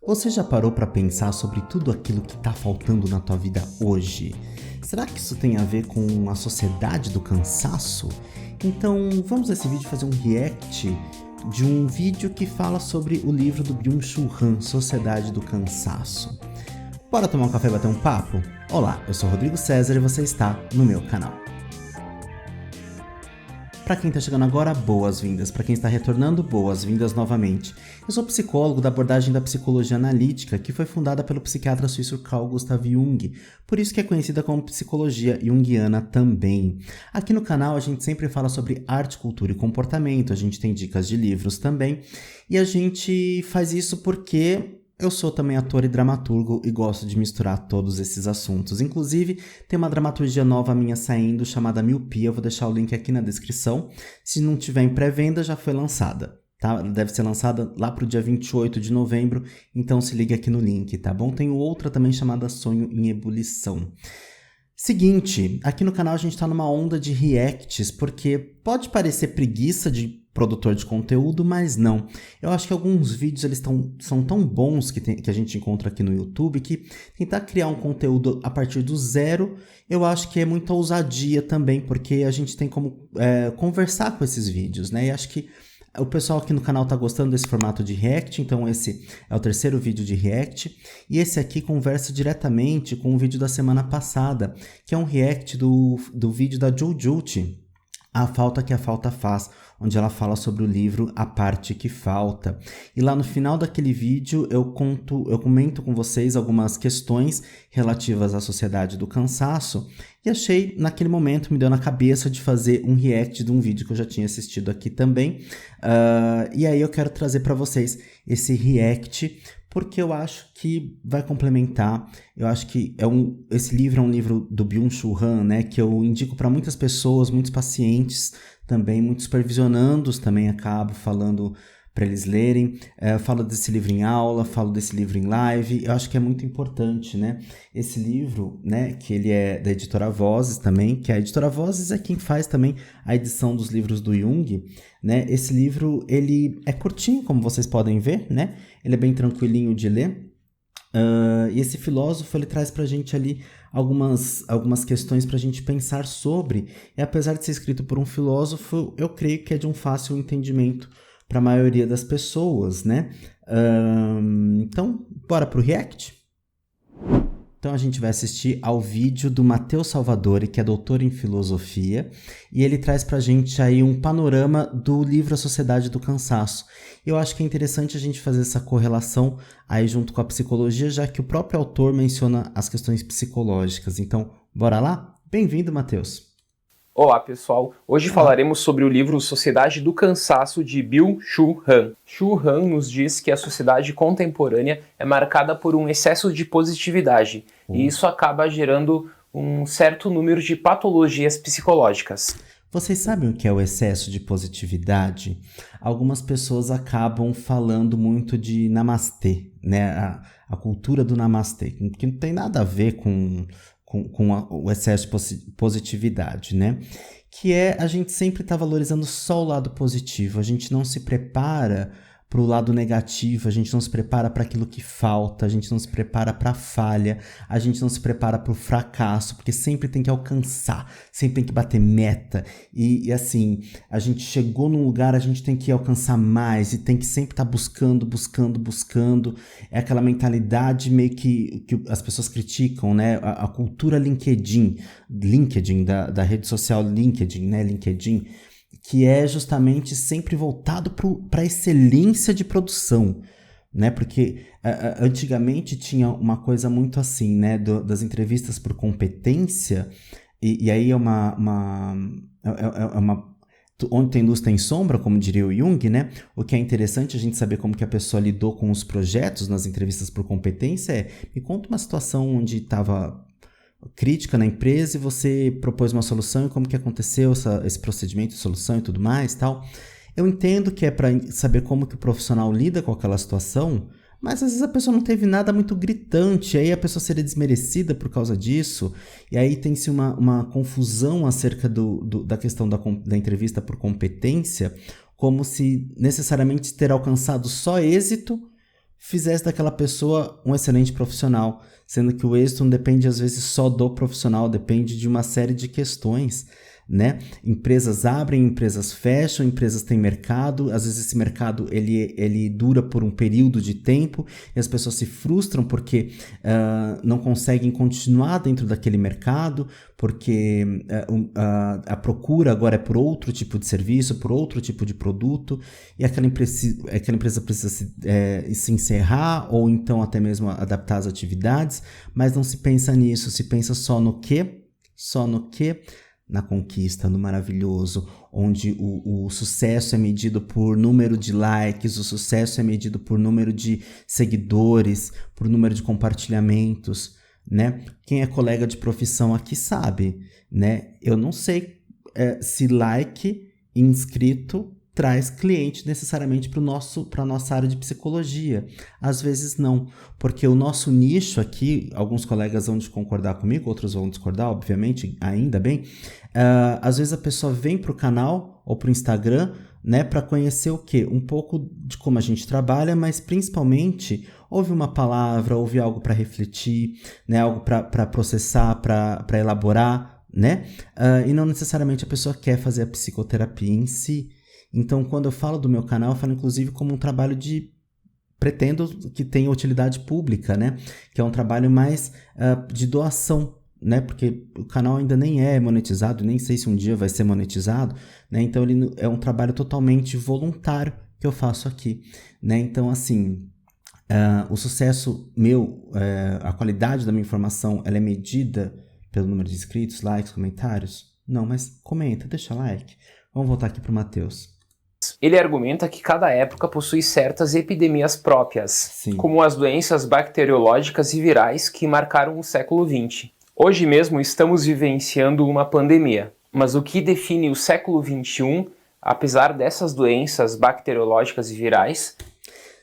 Você já parou para pensar sobre tudo aquilo que está faltando na tua vida hoje? Será que isso tem a ver com a sociedade do cansaço? Então, vamos nesse vídeo fazer um react de um vídeo que fala sobre o livro do Byung-Chul Han, Sociedade do Cansaço. Bora tomar um café e bater um papo? Olá, eu sou Rodrigo César e você está no meu canal. Para quem está chegando agora, boas-vindas. Para quem está retornando, boas-vindas novamente. Eu sou psicólogo da abordagem da psicologia analítica, que foi fundada pelo psiquiatra suíço Carl Gustav Jung, por isso que é conhecida como psicologia junguiana também. Aqui no canal a gente sempre fala sobre arte, cultura e comportamento, a gente tem dicas de livros também, e a gente faz isso porque eu sou também ator e dramaturgo e gosto de misturar todos esses assuntos. Inclusive, tem uma dramaturgia nova minha saindo chamada Miopia, eu vou deixar o link aqui na descrição. Se não tiver em pré-venda, já foi lançada, tá? Ela deve ser lançada lá pro dia 28 de novembro, então se liga aqui no link, tá bom? Tenho outra também chamada Sonho em Ebulição. Seguinte, aqui no canal a gente tá numa onda de reacts, porque pode parecer preguiça de produtor de conteúdo, mas não. Eu acho que alguns vídeos eles são tão bons que a gente encontra aqui no YouTube que tentar criar um conteúdo a partir do zero, eu acho que é muita ousadia também, porque a gente tem como conversar com esses vídeos, né? E acho que o pessoal aqui no canal tá gostando desse formato de react, então esse é o terceiro vídeo de react, e esse aqui conversa diretamente com o vídeo da semana passada, que é um react do vídeo da Jojo, A Falta que a Falta Faz, onde ela fala sobre o livro A Parte que Falta. E lá no final daquele vídeo eu comento com vocês algumas questões relativas à sociedade do cansaço, e achei, naquele momento, me deu na cabeça de fazer um react de um vídeo que eu já tinha assistido aqui também. E aí eu quero trazer para vocês esse react, porque eu acho que vai complementar. Eu acho que esse livro é um livro do Byung-Chul Han, né, que eu indico para muitas pessoas, muitos pacientes também, muitos supervisionandos também acabo falando para eles lerem. Eu falo desse livro em aula, falo desse livro em live. Eu acho que é muito importante, né? Esse livro, né, que ele é da editora Vozes também, que a editora Vozes é quem faz também a edição dos livros do Jung, né? Esse livro, ele é curtinho, como vocês podem ver, né? Ele é bem tranquilinho de ler. E esse filósofo, ele traz pra gente ali algumas questões pra gente pensar sobre, e apesar de ser escrito por um filósofo, eu creio que é de um fácil entendimento para a maioria das pessoas, né? Então, bora pro react? Então a gente vai assistir ao vídeo do Matheus Salvadori, que é doutor em filosofia, e ele traz pra gente aí um panorama do livro A Sociedade do Cansaço. Eu acho que é interessante a gente fazer essa correlação aí junto com a psicologia, já que o próprio autor menciona as questões psicológicas. Então, bora lá? Bem-vindo, Matheus. Olá pessoal, hoje falaremos sobre o livro Sociedade do Cansaço de Byung-Chul Han. Chul Han nos diz que a sociedade contemporânea é marcada por um excesso de positividade e isso acaba gerando um certo número de patologias psicológicas. Vocês sabem o que é o excesso de positividade? Algumas pessoas acabam falando muito de namastê, né? A cultura do namastê, que não tem nada a ver com o excesso de positividade, né? Que é a gente sempre tá valorizando só o lado positivo, a gente não se prepara para o lado negativo, a gente não se prepara para aquilo que falta, a gente não se prepara para a falha, a gente não se prepara para o fracasso, porque sempre tem que alcançar, sempre tem que bater meta, e assim, a gente chegou num lugar, a gente tem que alcançar mais, e tem que sempre estar buscando, é aquela mentalidade meio que as pessoas criticam, né, a cultura LinkedIn da rede social LinkedIn, né, LinkedIn, que é justamente sempre voltado para a excelência de produção, né? Porque antigamente tinha uma coisa muito assim, né? Das entrevistas por competência, e aí é uma onde tem luz tem sombra, como diria o Jung, né? O que é interessante a gente saber como que a pessoa lidou com os projetos nas entrevistas por competência me conta uma situação onde estava crítica na empresa e você propôs uma solução e como que aconteceu esse procedimento de solução e tudo mais, tal. Eu entendo que é para saber como que o profissional lida com aquela situação, mas às vezes a pessoa não teve nada muito gritante, aí a pessoa seria desmerecida por causa disso, e aí tem-se uma confusão acerca da questão da entrevista por competência, como se necessariamente ter alcançado só êxito fizesse daquela pessoa um excelente profissional, sendo que o êxito não depende às vezes só do profissional, depende de uma série de questões, né? Empresas abrem, empresas fecham, empresas têm mercado, às vezes esse mercado ele dura por um período de tempo e as pessoas se frustram porque não conseguem continuar dentro daquele mercado, porque a procura agora é por outro tipo de serviço, por outro tipo de produto, e aquela empresa precisa se encerrar ou então até mesmo adaptar as atividades, mas não se pensa nisso, se pensa só no quê? Só no quê? Na conquista, no maravilhoso, onde o sucesso é medido por número de likes, o sucesso é medido por número de seguidores, por número de compartilhamentos, né? Quem é colega de profissão aqui sabe, né? Eu não sei se like e inscrito traz cliente necessariamente para a nossa área de psicologia. Às vezes não, porque o nosso nicho aqui, alguns colegas vão concordar comigo, outros vão discordar, obviamente, ainda bem. Às vezes a pessoa vem para o canal ou para o Instagram, né, para conhecer o quê? Um pouco de como a gente trabalha, mas principalmente ouve uma palavra, ouve algo para refletir, né, algo para processar, para elaborar, né? E não necessariamente a pessoa quer fazer a psicoterapia em si. Então, quando eu falo do meu canal, eu falo inclusive como um trabalho pretendo que tenha utilidade pública, né? Que é um trabalho mais de doação, né? Porque o canal ainda nem é monetizado, nem sei se um dia vai ser monetizado, né? Então, ele é um trabalho totalmente voluntário que eu faço aqui, né? Então, assim, o sucesso meu, a qualidade da minha informação, ela é medida pelo número de inscritos, likes, comentários? Não, mas comenta, deixa like. Vamos voltar aqui para o Matheus. Ele argumenta que cada época possui certas epidemias próprias, Sim. como as doenças bacteriológicas e virais que marcaram o século XX. Hoje mesmo estamos vivenciando uma pandemia, mas o que define o século XXI, apesar dessas doenças bacteriológicas e virais...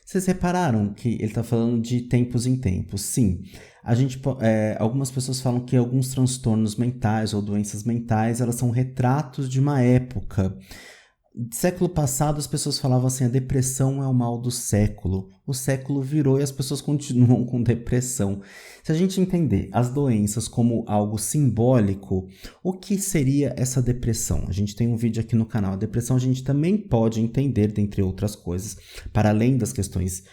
Vocês repararam que ele está falando de tempos em tempos? Sim. Algumas pessoas falam que alguns transtornos mentais ou doenças mentais, elas são retratos de uma época. Século passado as pessoas falavam assim, a depressão é o mal do século. O século virou e as pessoas continuam com depressão. Se a gente entender as doenças como algo simbólico, o que seria essa depressão? A gente tem um vídeo aqui no canal. A depressão a gente também pode entender, dentre outras coisas, para além das questões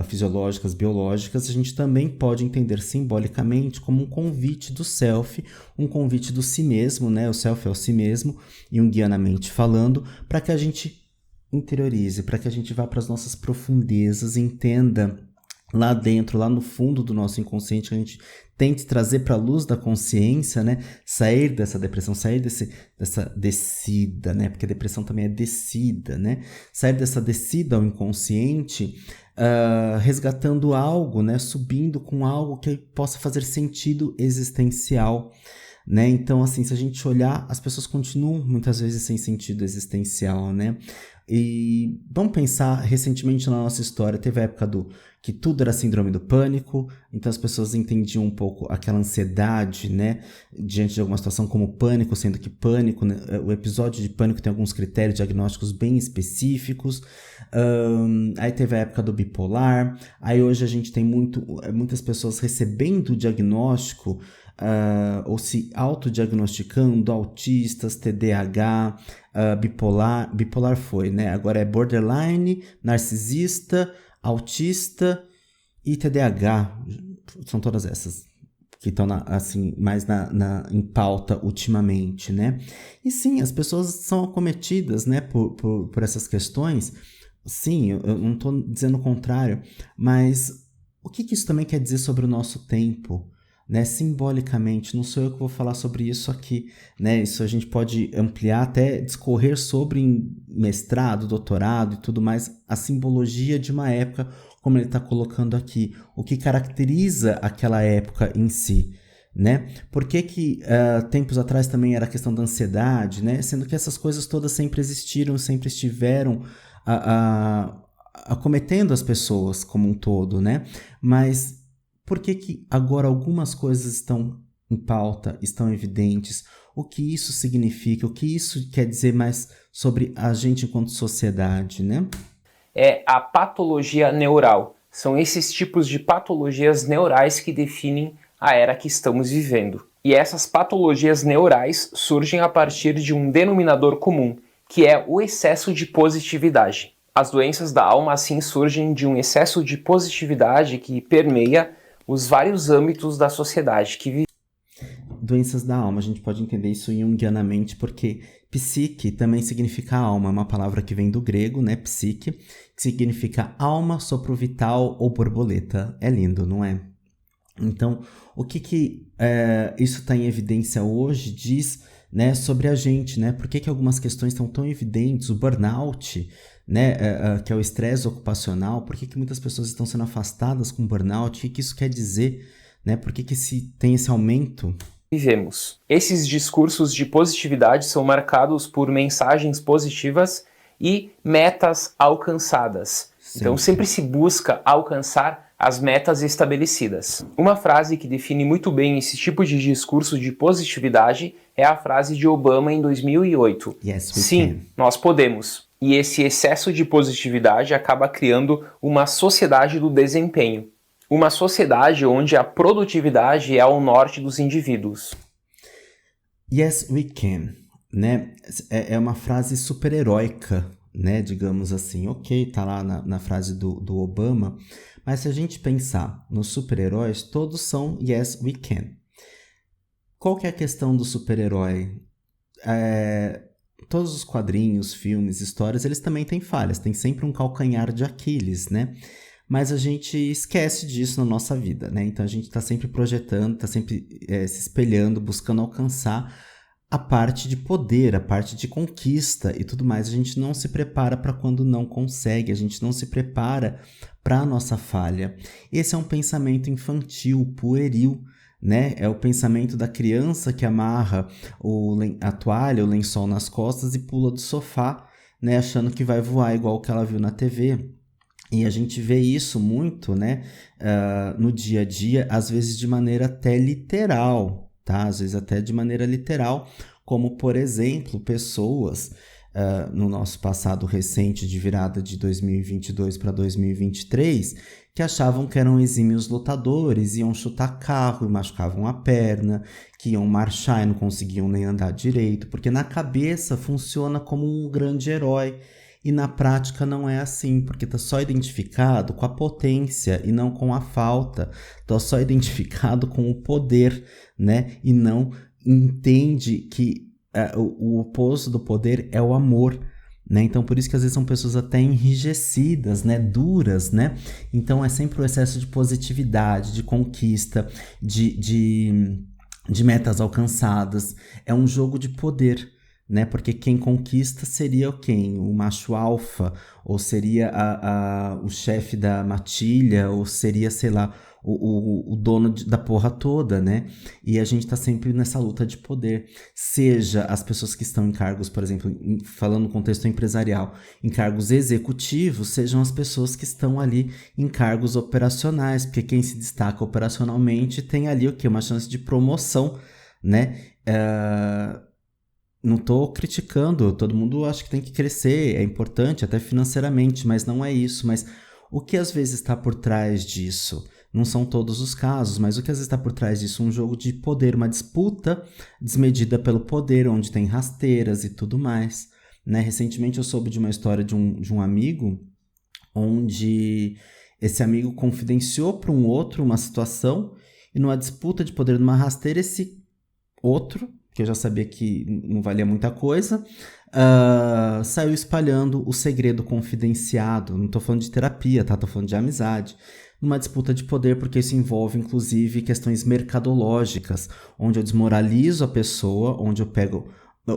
fisiológicas, biológicas, a gente também pode entender simbolicamente como um convite do self, um convite do si mesmo, né? O self é o si mesmo, junguianamente falando, para que a gente interiorize, para que a gente vá para as nossas profundezas, entenda lá dentro, lá no fundo do nosso inconsciente, que a gente tente trazer para a luz da consciência, né? Sair dessa depressão, sair dessa descida, né? Porque a depressão também é descida, né? Sair dessa descida ao inconsciente, resgatando algo, né? Subindo com algo que possa fazer sentido existencial, né? Então, assim, se a gente olhar, as pessoas continuam muitas vezes sem sentido existencial, né? E vamos pensar, recentemente na nossa história, teve a época que tudo era síndrome do pânico, então as pessoas entendiam um pouco aquela ansiedade, né, diante de alguma situação como pânico, sendo que pânico, né, o episódio de pânico tem alguns critérios diagnósticos bem específicos. Aí teve a época do bipolar, aí hoje a gente tem muitas pessoas recebendo o diagnóstico, ou se autodiagnosticando, autistas, TDAH, bipolar foi, né? Agora é borderline, narcisista, autista e TDAH. São todas essas que estão assim, mais em pauta ultimamente, né? E sim, as pessoas são acometidas, né, por essas questões. Sim, eu não estou dizendo o contrário, mas o que isso também quer dizer sobre o nosso tempo? Né, simbolicamente, não sou eu que vou falar sobre isso aqui, né? Isso a gente pode ampliar, até discorrer sobre mestrado, doutorado e tudo mais, a simbologia de uma época, como ele está colocando aqui, o que caracteriza aquela época em si, né? Por que tempos atrás também era a questão da ansiedade, né? Sendo que essas coisas todas sempre existiram, sempre estiveram acometendo as pessoas como um todo, né? Mas por que agora algumas coisas estão em pauta, estão evidentes? O que isso significa? O que isso quer dizer mais sobre a gente enquanto sociedade, né? É a patologia neural, São esses tipos de patologias neurais que definem a era que estamos vivendo. E essas patologias neurais surgem a partir de um denominador comum, que é o excesso de positividade. As doenças da alma, assim, surgem de um excesso de positividade que permeia os vários âmbitos da sociedade que vive. Doenças da alma, a gente pode entender isso junguianamente porque psique também significa alma, é uma palavra que vem do grego, né, psique, que significa alma, sopro vital ou borboleta. É lindo, não é? Então, o que isso está em evidência hoje diz, né, sobre a gente, né? Por que algumas questões estão tão evidentes? O burnout, né, que é o estresse ocupacional, por que muitas pessoas estão sendo afastadas com burnout? O que isso quer dizer? Né? Por que tem esse aumento? Vivemos. Esses discursos de positividade são marcados por mensagens positivas e metas alcançadas. Então sempre se busca alcançar as metas estabelecidas. Uma frase que define muito bem esse tipo de discurso de positividade é a frase de Obama em 2008. Yes, we Sim, can. nós podemos. E esse excesso de positividade acaba criando uma sociedade do desempenho. Uma sociedade onde a produtividade é o norte dos indivíduos. Yes, we can, né? É uma frase super heróica, né? Digamos assim. Ok, tá lá na frase do Obama, mas se a gente pensar nos super-heróis, todos são yes, we can. Qual que é a questão do super-herói? Todos os quadrinhos, filmes, histórias, eles também têm falhas, tem sempre um calcanhar de Aquiles, né? Mas a gente esquece disso na nossa vida, né? Então a gente está sempre projetando, está sempre se espelhando, buscando alcançar a parte de poder, a parte de conquista e tudo mais. A gente não se prepara para quando não consegue, a gente não se prepara para a nossa falha. Esse é um pensamento infantil, pueril, né? É o pensamento da criança que amarra a toalha, o lençol nas costas e pula do sofá, né? Achando que vai voar igual o que ela viu na TV. E a gente vê isso muito, né, no dia a dia, às vezes de maneira até literal, tá? Às vezes até de maneira literal, como, por exemplo, pessoas no nosso passado recente de virada de 2022 para 2023, que achavam que eram exímios lutadores, iam chutar carro e machucavam a perna, que iam marchar e não conseguiam nem andar direito, porque na cabeça funciona como um grande herói. E na prática não é assim, porque está só identificado com a potência e não com a falta. Está só identificado com o poder, né? E não entende que o oposto do poder é o amor, né? Então por isso que às vezes são pessoas até enrijecidas, né? Duras, né? Então é sempre o excesso de positividade, de conquista, de metas alcançadas. É um jogo de poder, né? Porque quem conquista seria quem? O macho alfa, ou seria o chefe da matilha, ou seria, sei lá, o dono da porra toda, né? E a gente tá sempre nessa luta de poder. Seja as pessoas que estão em cargos, por exemplo, falando no contexto empresarial, em cargos executivos, sejam as pessoas que estão ali em cargos operacionais, porque quem se destaca operacionalmente tem ali o quê? Uma chance de promoção, né? Não estou criticando, todo mundo acha que tem que crescer, é importante, até financeiramente, mas não é isso. Mas o que às vezes está por trás disso? Não são todos os casos, mas o que às vezes está por trás disso? Um jogo de poder, uma disputa desmedida pelo poder, onde tem rasteiras e tudo mais, né? Recentemente eu soube de uma história de um amigo, onde esse amigo confidenciou para um outro uma situação, e numa disputa de poder numa rasteira, esse outro, que eu já sabia que não valia muita coisa, saiu espalhando o segredo confidenciado. Não tô falando de terapia, tá? Tô falando de amizade. Numa disputa de poder, porque isso envolve, inclusive, questões mercadológicas, onde eu desmoralizo a pessoa, onde eu pego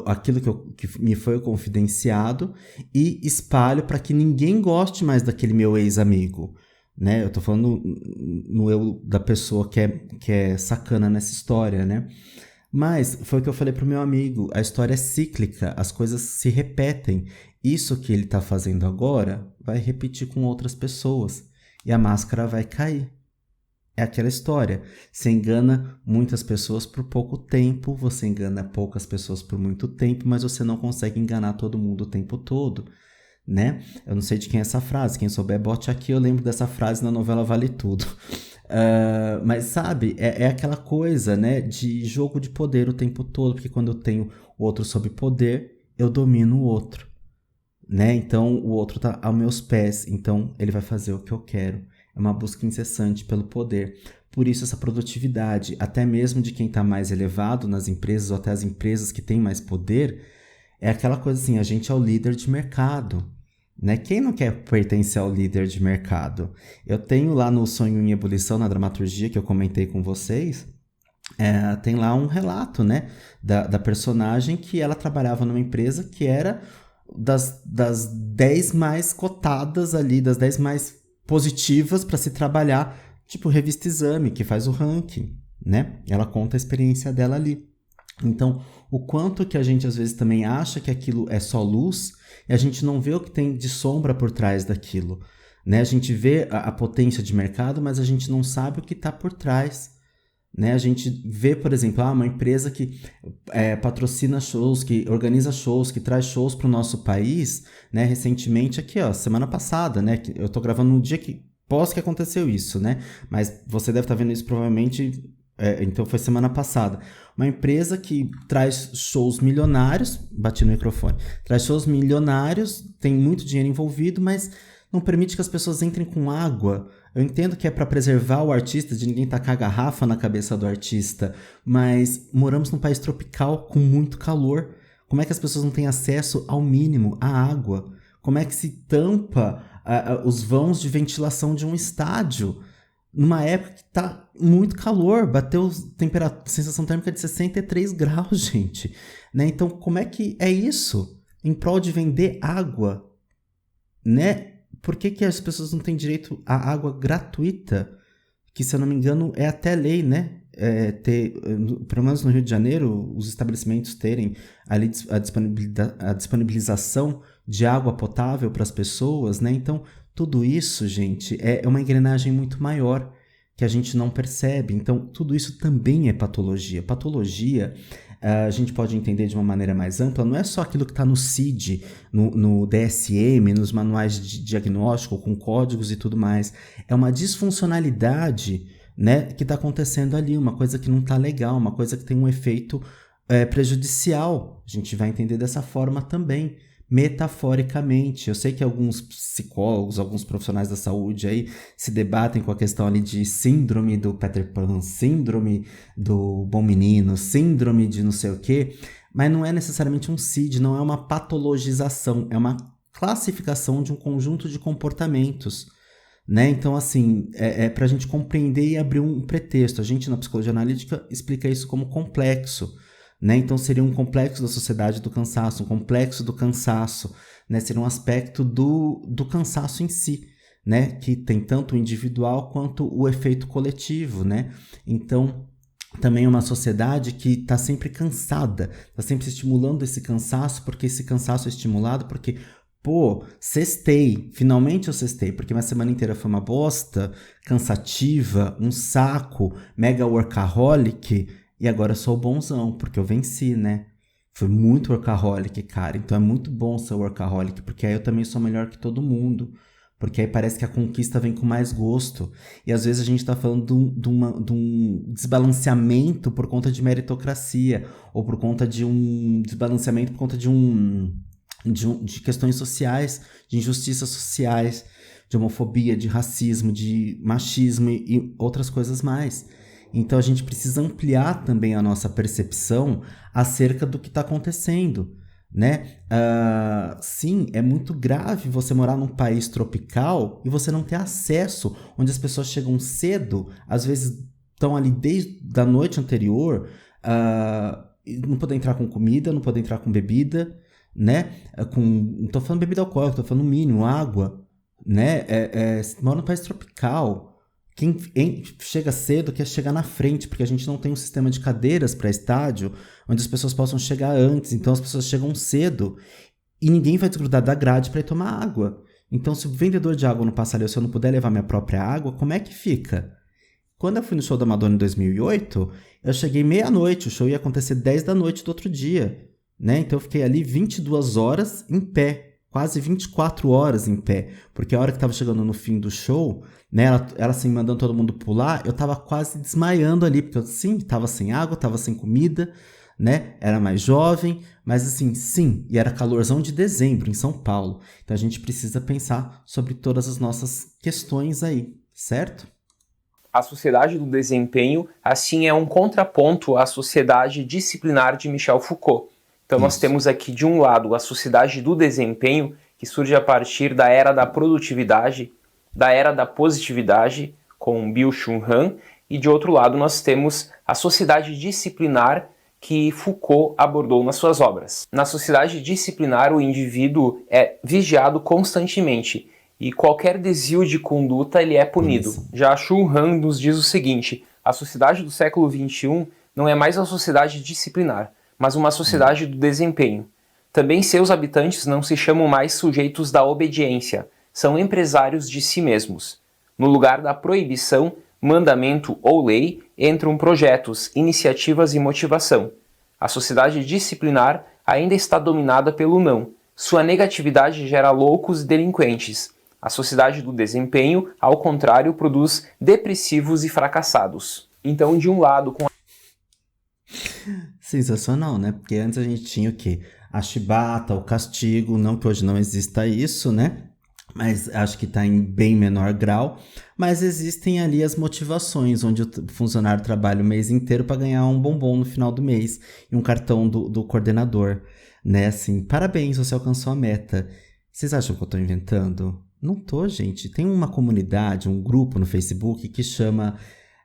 aquilo que me foi confidenciado e espalho para que ninguém goste mais daquele meu ex-amigo. Né? Eu tô falando no eu da pessoa que é sacana nessa história, né? Mas foi o que eu falei pro meu amigo, a história é cíclica, as coisas se repetem. Isso que ele tá fazendo agora vai repetir com outras pessoas e a máscara vai cair. É aquela história, você engana muitas pessoas por pouco tempo, você engana poucas pessoas por muito tempo, mas você não consegue enganar todo mundo o tempo todo. né? Eu não sei de quem é essa frase, quem souber bote aqui, eu lembro dessa frase na novela Vale Tudo. Mas sabe, é aquela coisa, né, de jogo de poder o tempo todo, porque quando eu tenho o outro sob poder, eu domino o outro, né? Então o outro tá aos meus pés, então ele vai fazer o que eu quero. É uma busca incessante pelo poder. Por isso essa produtividade, até mesmo de quem está mais elevado nas empresas, ou até as empresas que têm mais poder, é aquela coisa assim, a gente é o líder de mercado, né? Quem não quer pertencer ao líder de mercado? Eu tenho lá no Sonho em Ebulição, na dramaturgia que eu comentei com vocês, tem lá um relato, né, da personagem que ela trabalhava numa empresa que era das 10 mais cotadas ali, das 10 mais positivas para se trabalhar, tipo Revista Exame, que faz o ranking, né? Ela conta a experiência dela ali. Então, o quanto que a gente às vezes também acha que aquilo é só luz e a gente não vê o que tem de sombra por trás daquilo, né? A gente vê a potência de mercado, mas a gente não sabe o que está por trás, né? A gente vê, por exemplo, uma empresa que patrocina shows, que organiza shows, que traz shows para o nosso país, né? Recentemente aqui, ó, semana passada, né? Eu tô gravando no dia que pós que aconteceu isso, né? Mas você deve estar vendo isso provavelmente, então foi semana passada. Uma empresa que traz shows milionários, bati no microfone, traz shows milionários, tem muito dinheiro envolvido, mas não permite que as pessoas entrem com água. Eu entendo que é para preservar o artista, de ninguém tacar a garrafa na cabeça do artista, mas moramos num país tropical com muito calor. Como é que as pessoas não têm acesso ao mínimo, à água? Como é que se tampa os vãos de ventilação de um estádio? Numa época que tá muito calor, bateu sensação térmica de 63 graus, gente. Né? Então, como é que é isso? Em prol de vender água, né? Por que as pessoas não têm direito à água gratuita? Que, se eu não me engano, é até lei, né? Pelo menos no Rio de Janeiro, os estabelecimentos terem ali a disponibilização de água potável para as pessoas, né? Então, tudo isso, gente, é uma engrenagem muito maior que a gente não percebe. Então, tudo isso também é patologia. Patologia, a gente pode entender de uma maneira mais ampla, não é só aquilo que está no CID, no DSM, nos manuais de diagnóstico, com códigos e tudo mais. É uma disfuncionalidade, né, que está acontecendo ali, uma coisa que não está legal, uma coisa que tem um efeito prejudicial. A gente vai entender dessa forma também, metaforicamente. Eu sei que alguns psicólogos, alguns profissionais da saúde aí se debatem com a questão ali de síndrome do Peter Pan, síndrome do bom menino, síndrome de não sei o quê, mas não é necessariamente um CID, não é uma patologização, é uma classificação de um conjunto de comportamentos, né? Então, assim, para a gente compreender e abrir um pretexto. A gente, na psicologia analítica, explica isso como complexo, né? Então, seria um complexo da sociedade do cansaço, um complexo do cansaço, né? Seria um aspecto do cansaço em si, né? Que tem tanto o individual quanto o efeito coletivo, né? Então, também é uma sociedade que está sempre cansada, está sempre estimulando esse cansaço, porque esse cansaço é estimulado porque... Pô, sextei, finalmente eu sextei, porque minha semana inteira foi uma bosta, cansativa, um saco, mega workaholic, e agora eu sou o bonzão, porque eu venci, né? Foi muito workaholic, cara, então é muito bom ser workaholic, porque aí eu também sou melhor que todo mundo, porque aí parece que a conquista vem com mais gosto, e às vezes a gente tá falando de um desbalanceamento por conta de meritocracia, ou por conta de um desbalanceamento por conta de questões sociais, de injustiças sociais, de homofobia, de racismo, de machismo e outras coisas mais. Então a gente precisa ampliar também a nossa percepção acerca do que está acontecendo, né? Sim, é muito grave você morar num país tropical e você não ter acesso, onde as pessoas chegam cedo, às vezes estão ali desde a noite anterior, não poder entrar com comida, não poder entrar com bebida, né? Não tô falando bebida alcoólica, tô falando mínimo, água, né? Mora num país tropical. Quem chega cedo quer chegar na frente, porque a gente não tem um sistema de cadeiras para estádio onde as pessoas possam chegar antes. Então as pessoas chegam cedo e ninguém vai desgrudar da grade para ir tomar água. Então, se o vendedor de água não passar ali, se eu não puder levar minha própria água, como é que fica? Quando eu fui no show da Madonna em 2008, eu cheguei meia-noite, o show ia acontecer 10 da noite do outro dia. Né? Então eu fiquei ali 22 horas em pé, quase 24 horas em pé, porque a hora que tava chegando no fim do show, né, ela assim, mandando todo mundo pular, eu tava quase desmaiando ali, porque eu, sim, tava sem água, tava sem comida, né, era mais jovem, mas assim, sim, e era calorzão de dezembro em São Paulo, então a gente precisa pensar sobre todas as nossas questões aí, certo? A sociedade do desempenho, assim, é um contraponto à sociedade disciplinar de Michel Foucault. Então nós temos aqui, de um lado, a sociedade do desempenho, que surge a partir da era da produtividade, da era da positividade, com Byung-Chul Han, e de outro lado nós temos a sociedade disciplinar que Foucault abordou nas suas obras. Na sociedade disciplinar, o indivíduo é vigiado constantemente, e qualquer desvio de conduta ele é punido. Já Chul Han nos diz o seguinte: a sociedade do século XXI não é mais uma sociedade disciplinar, mas uma sociedade do desempenho. Também seus habitantes não se chamam mais sujeitos da obediência, são empresários de si mesmos. No lugar da proibição, mandamento ou lei, entram projetos, iniciativas e motivação. A sociedade disciplinar ainda está dominada pelo não. Sua negatividade gera loucos e delinquentes. A sociedade do desempenho, ao contrário, produz depressivos e fracassados. Então, de um lado, com sensacional, né? Porque antes a gente tinha o quê? A chibata, o castigo, não que hoje não exista isso, né? Mas acho que está em bem menor grau. Mas existem ali as motivações, onde o funcionário trabalha o mês inteiro para ganhar um bombom no final do mês e um cartão do coordenador, né? Assim, parabéns, você alcançou a meta. Vocês acham que eu tô inventando? Não tô, gente. Tem uma comunidade, um grupo no Facebook que chama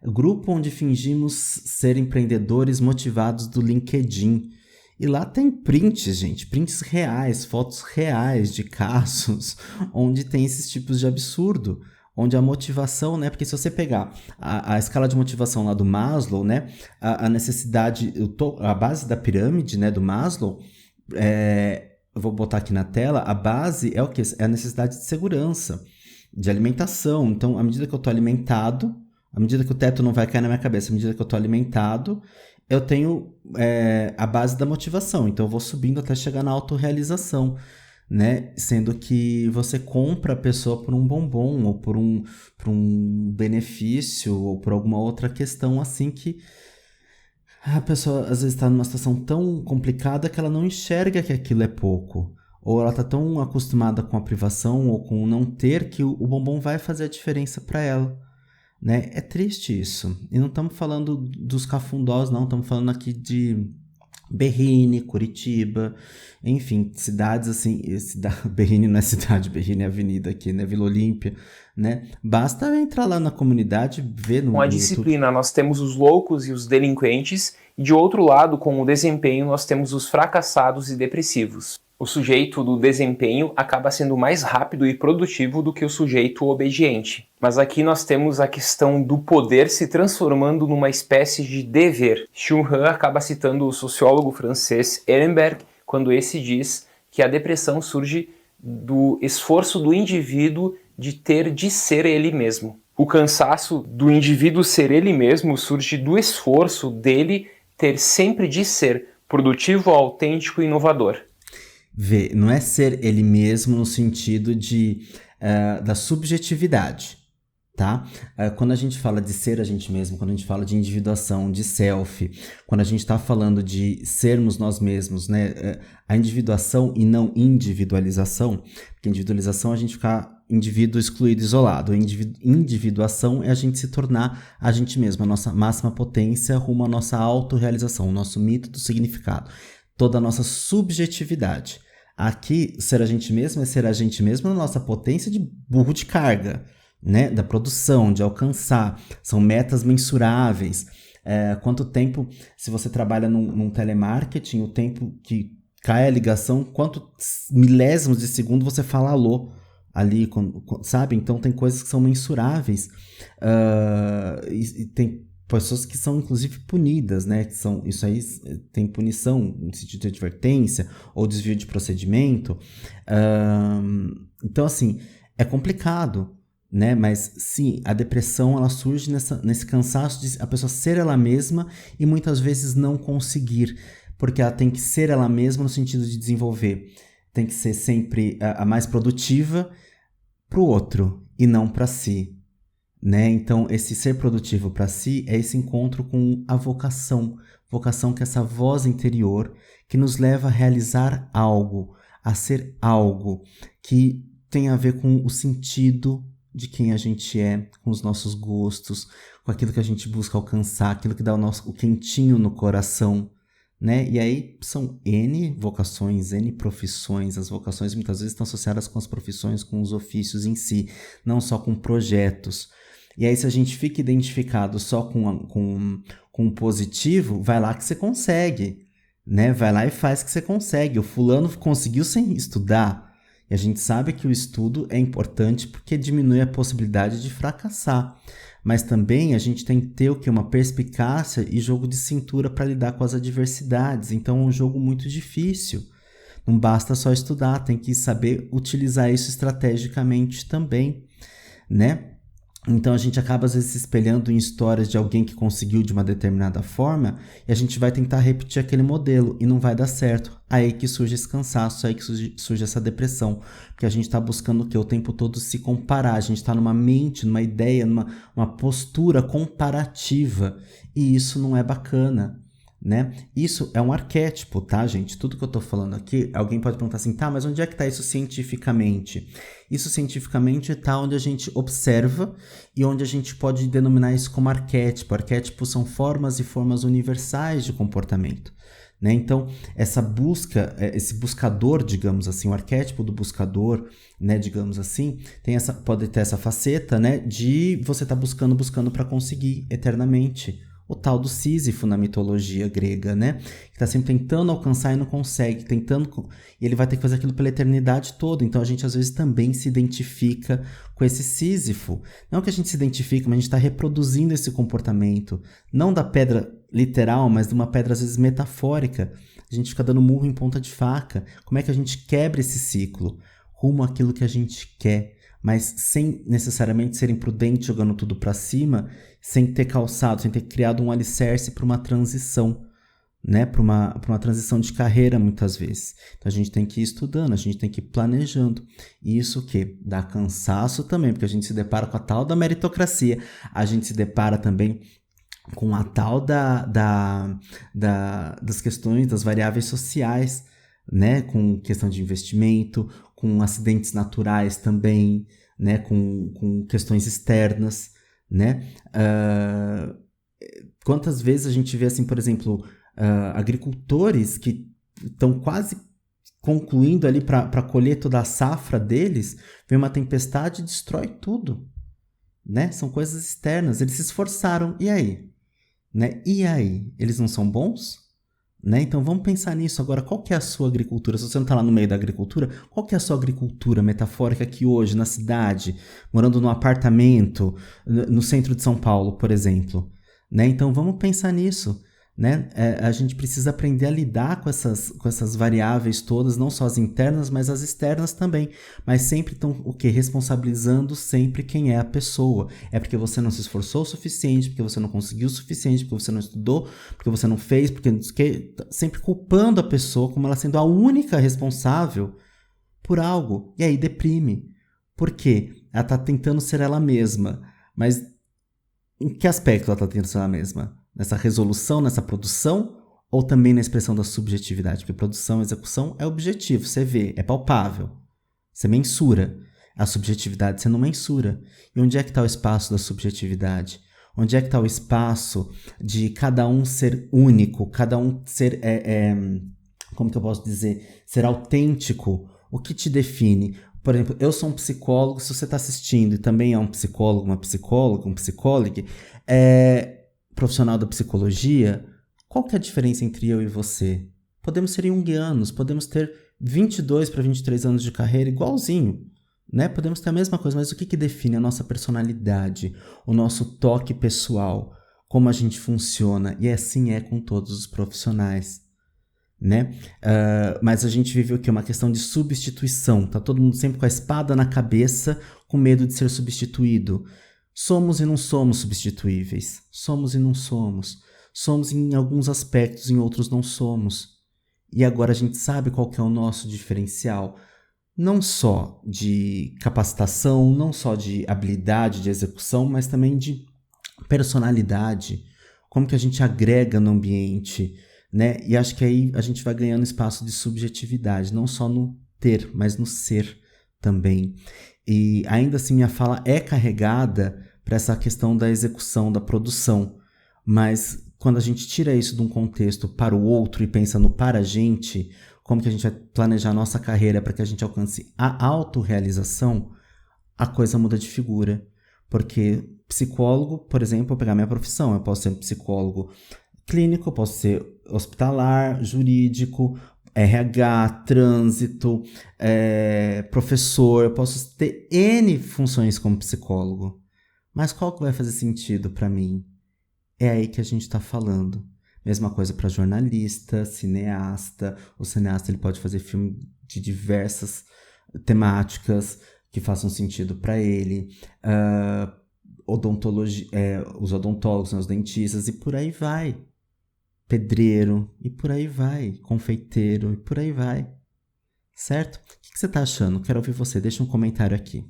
Grupo onde fingimos ser empreendedores motivados do LinkedIn. E lá tem prints, gente, prints reais, fotos reais de casos onde tem esses tipos de absurdo, onde a motivação, né, porque se você pegar a escala de motivação lá do Maslow, né, a necessidade, a base da pirâmide, né, do Maslow, eu vou botar aqui na tela, a base é o quê? É a necessidade de segurança, de alimentação. Então, à medida que eu estou alimentado, à medida que o teto não vai cair na minha cabeça, à medida que eu estou alimentado, eu tenho a base da motivação. Então, eu vou subindo até chegar na autorrealização, né? Sendo que você compra a pessoa por um bombom, ou por um benefício, ou por alguma outra questão assim que a pessoa às vezes está numa situação tão complicada que ela não enxerga que aquilo é pouco. Ou ela está tão acostumada com a privação ou com o não ter que o bombom vai fazer a diferença para ela. Né? É triste isso. E não estamos falando dos cafundós, não. Estamos falando aqui de Berrini, Curitiba, enfim, cidades assim. Berrini não é cidade, Berrini é avenida aqui, né? Vila Olímpia, né? Basta entrar lá na comunidade, ver no com a disciplina, nós temos os loucos e os delinquentes, e de outro lado, com o desempenho, nós temos os fracassados e depressivos. O sujeito do desempenho acaba sendo mais rápido e produtivo do que o sujeito obediente. Mas aqui nós temos a questão do poder se transformando numa espécie de dever. Chul Han acaba citando o sociólogo francês Ehrenberg, quando esse diz que a depressão surge do esforço do indivíduo de ter de ser ele mesmo. O cansaço do indivíduo ser ele mesmo surge do esforço dele ter sempre de ser produtivo, autêntico e inovador. Não é ser ele mesmo no sentido da subjetividade, tá? Quando a gente fala de ser a gente mesmo, quando a gente fala de individuação, de self, quando a gente está falando de sermos nós mesmos, né? A individuação e não individualização, porque individualização é a gente ficar indivíduo excluído, isolado. Individuação é a gente se tornar a gente mesmo, a nossa máxima potência rumo à nossa autorrealização, o nosso mito do significado, toda a nossa subjetividade. Aqui, ser a gente mesmo é ser a gente mesmo na nossa potência de burro de carga, né? Da produção, de alcançar. São metas mensuráveis. Quanto tempo, se você trabalha num telemarketing, o tempo que cai a ligação, quantos milésimos de segundo você fala alô ali, sabe? Então, tem coisas que são mensuráveis. E tem pessoas que são, inclusive, punidas, né? Isso aí tem punição, no sentido de advertência ou desvio de procedimento. Então, assim, é complicado, né? Mas, sim, a depressão, ela surge nesse cansaço de a pessoa ser ela mesma e muitas vezes não conseguir, porque ela tem que ser ela mesma no sentido de desenvolver tem que ser sempre a mais produtiva para o outro e não para si, né? Então, esse ser produtivo para si é esse encontro com a vocação que é essa voz interior que nos leva a realizar algo, a ser algo que tem a ver com o sentido de quem a gente é, com os nossos gostos, com aquilo que a gente busca alcançar, aquilo que dá o quentinho no coração, né? E aí são N vocações, N profissões. As vocações muitas vezes estão associadas com as profissões, com os ofícios em si, não só com projetos. E aí, se a gente fica identificado só com o positivo, vai lá que você consegue, né? Vai lá e faz que você consegue. O fulano conseguiu sem estudar. E a gente sabe que o estudo é importante porque diminui a possibilidade de fracassar. Mas também a gente tem que ter o quê? Uma perspicácia e jogo de cintura para lidar com as adversidades. Então é um jogo muito difícil. Não basta só estudar, tem que saber utilizar isso estrategicamente também, né? Então a gente acaba às vezes se espelhando em histórias de alguém que conseguiu de uma determinada forma e a gente vai tentar repetir aquele modelo e não vai dar certo. Aí que surge esse cansaço, aí que surge essa depressão, porque a gente está buscando o quê? O tempo todo se comparar, a gente está numa mente, numa ideia, numa postura comparativa e isso não é bacana, né? Isso é um arquétipo, tá, gente? Tudo que eu tô falando aqui, alguém pode perguntar assim, tá, mas onde é que tá isso cientificamente? Isso cientificamente tá onde a gente observa e onde a gente pode denominar isso como arquétipo. Arquétipos são formas e formas universais de comportamento, né? Então, essa busca, esse buscador, digamos assim, o arquétipo do buscador, né, digamos assim, pode ter essa faceta, né, de você estar buscando para conseguir eternamente. O tal do Sísifo na mitologia grega, né? Que está sempre tentando alcançar e não consegue, e ele vai ter que fazer aquilo pela eternidade toda. Então a gente às vezes também se identifica com esse Sísifo. Não que a gente se identifique, mas a gente está reproduzindo esse comportamento. Não da pedra literal, mas de uma pedra às vezes metafórica. A gente fica dando murro em ponta de faca. Como é que a gente quebra esse ciclo? Rumo àquilo que a gente quer, mas sem necessariamente ser imprudente jogando tudo para cima, sem ter calçado, sem ter criado um alicerce para uma transição, né? Para uma transição de carreira, muitas vezes. Então a gente tem que ir estudando, a gente tem que ir planejando. E isso o quê? Dá cansaço também, porque a gente se depara com a tal da meritocracia, a gente se depara também com a tal das questões, das variáveis sociais, né? Com questão de investimento, com acidentes naturais também, né? Com questões externas, né? Quantas vezes a gente vê, assim, por exemplo, agricultores que estão quase concluindo ali para colher toda a safra deles, vem uma tempestade e destrói tudo, né? São coisas externas, eles se esforçaram, e aí? Né? E aí? Eles não são bons? Né? Então vamos pensar nisso agora. Qual que é a sua agricultura? Se você não está lá no meio da agricultura, qual que é a sua agricultura metafórica aqui hoje, na cidade, morando num apartamento, no centro de São Paulo, por exemplo? Né? Então vamos pensar nisso. Né? A gente precisa aprender a lidar com essas variáveis todas, não só as internas, mas as externas também. Mas sempre estão responsabilizando sempre quem é a pessoa. É porque você não se esforçou o suficiente, porque você não conseguiu o suficiente, porque você não estudou, porque você não fez, sempre culpando a pessoa como ela sendo a única responsável por algo. E aí deprime. Por quê? Ela está tentando ser ela mesma. Mas em que aspecto ela está tentando ser ela mesma? Nessa resolução, nessa produção, ou também na expressão da subjetividade? Porque produção e execução é objetivo, você vê, é palpável, você mensura. A subjetividade você não mensura. E onde é que está o espaço da subjetividade? Onde é que está o espaço de cada um ser único, cada um ser, como que eu posso dizer, ser autêntico? O que te define? Por exemplo, eu sou um psicólogo, se você está assistindo e também é um psicólogo, uma psicóloga, um psicólogo, profissional da psicologia, qual que é a diferença entre eu e você? Podemos ser junguianos, podemos ter 22 para 23 anos de carreira igualzinho, né? Podemos ter a mesma coisa, mas o que define a nossa personalidade, o nosso toque pessoal, como a gente funciona? E assim é com todos os profissionais, né? Mas a gente vive o quê? Uma questão de substituição, tá todo mundo sempre com a espada na cabeça, com medo de ser substituído. Somos e não somos substituíveis. Somos e não somos. Somos em alguns aspectos, em outros não somos. E agora a gente sabe qual que é o nosso diferencial, não só de capacitação, não só de habilidade de execução, mas também de personalidade, como que a gente agrega no ambiente, né? E acho que aí a gente vai ganhando espaço de subjetividade, não só no ter, mas no ser também. E ainda assim minha fala é carregada para essa questão da execução, da produção, mas quando a gente tira isso de um contexto para o outro e pensa no para a gente, como que a gente vai planejar a nossa carreira para que a gente alcance a autorrealização, a coisa muda de figura. Porque psicólogo, por exemplo, eu pegar minha profissão, eu posso ser psicólogo clínico, eu posso ser hospitalar, jurídico, RH, trânsito, professor, eu posso ter N funções como psicólogo. Mas qual que vai fazer sentido para mim? É aí que a gente está falando. Mesma coisa para jornalista, cineasta. O cineasta ele pode fazer filme de diversas temáticas que façam sentido para ele. Os odontólogos, os dentistas e por aí vai. Pedreiro e por aí vai. Confeiteiro e por aí vai. Certo? O que você está achando? Quero ouvir você. Deixa um comentário aqui.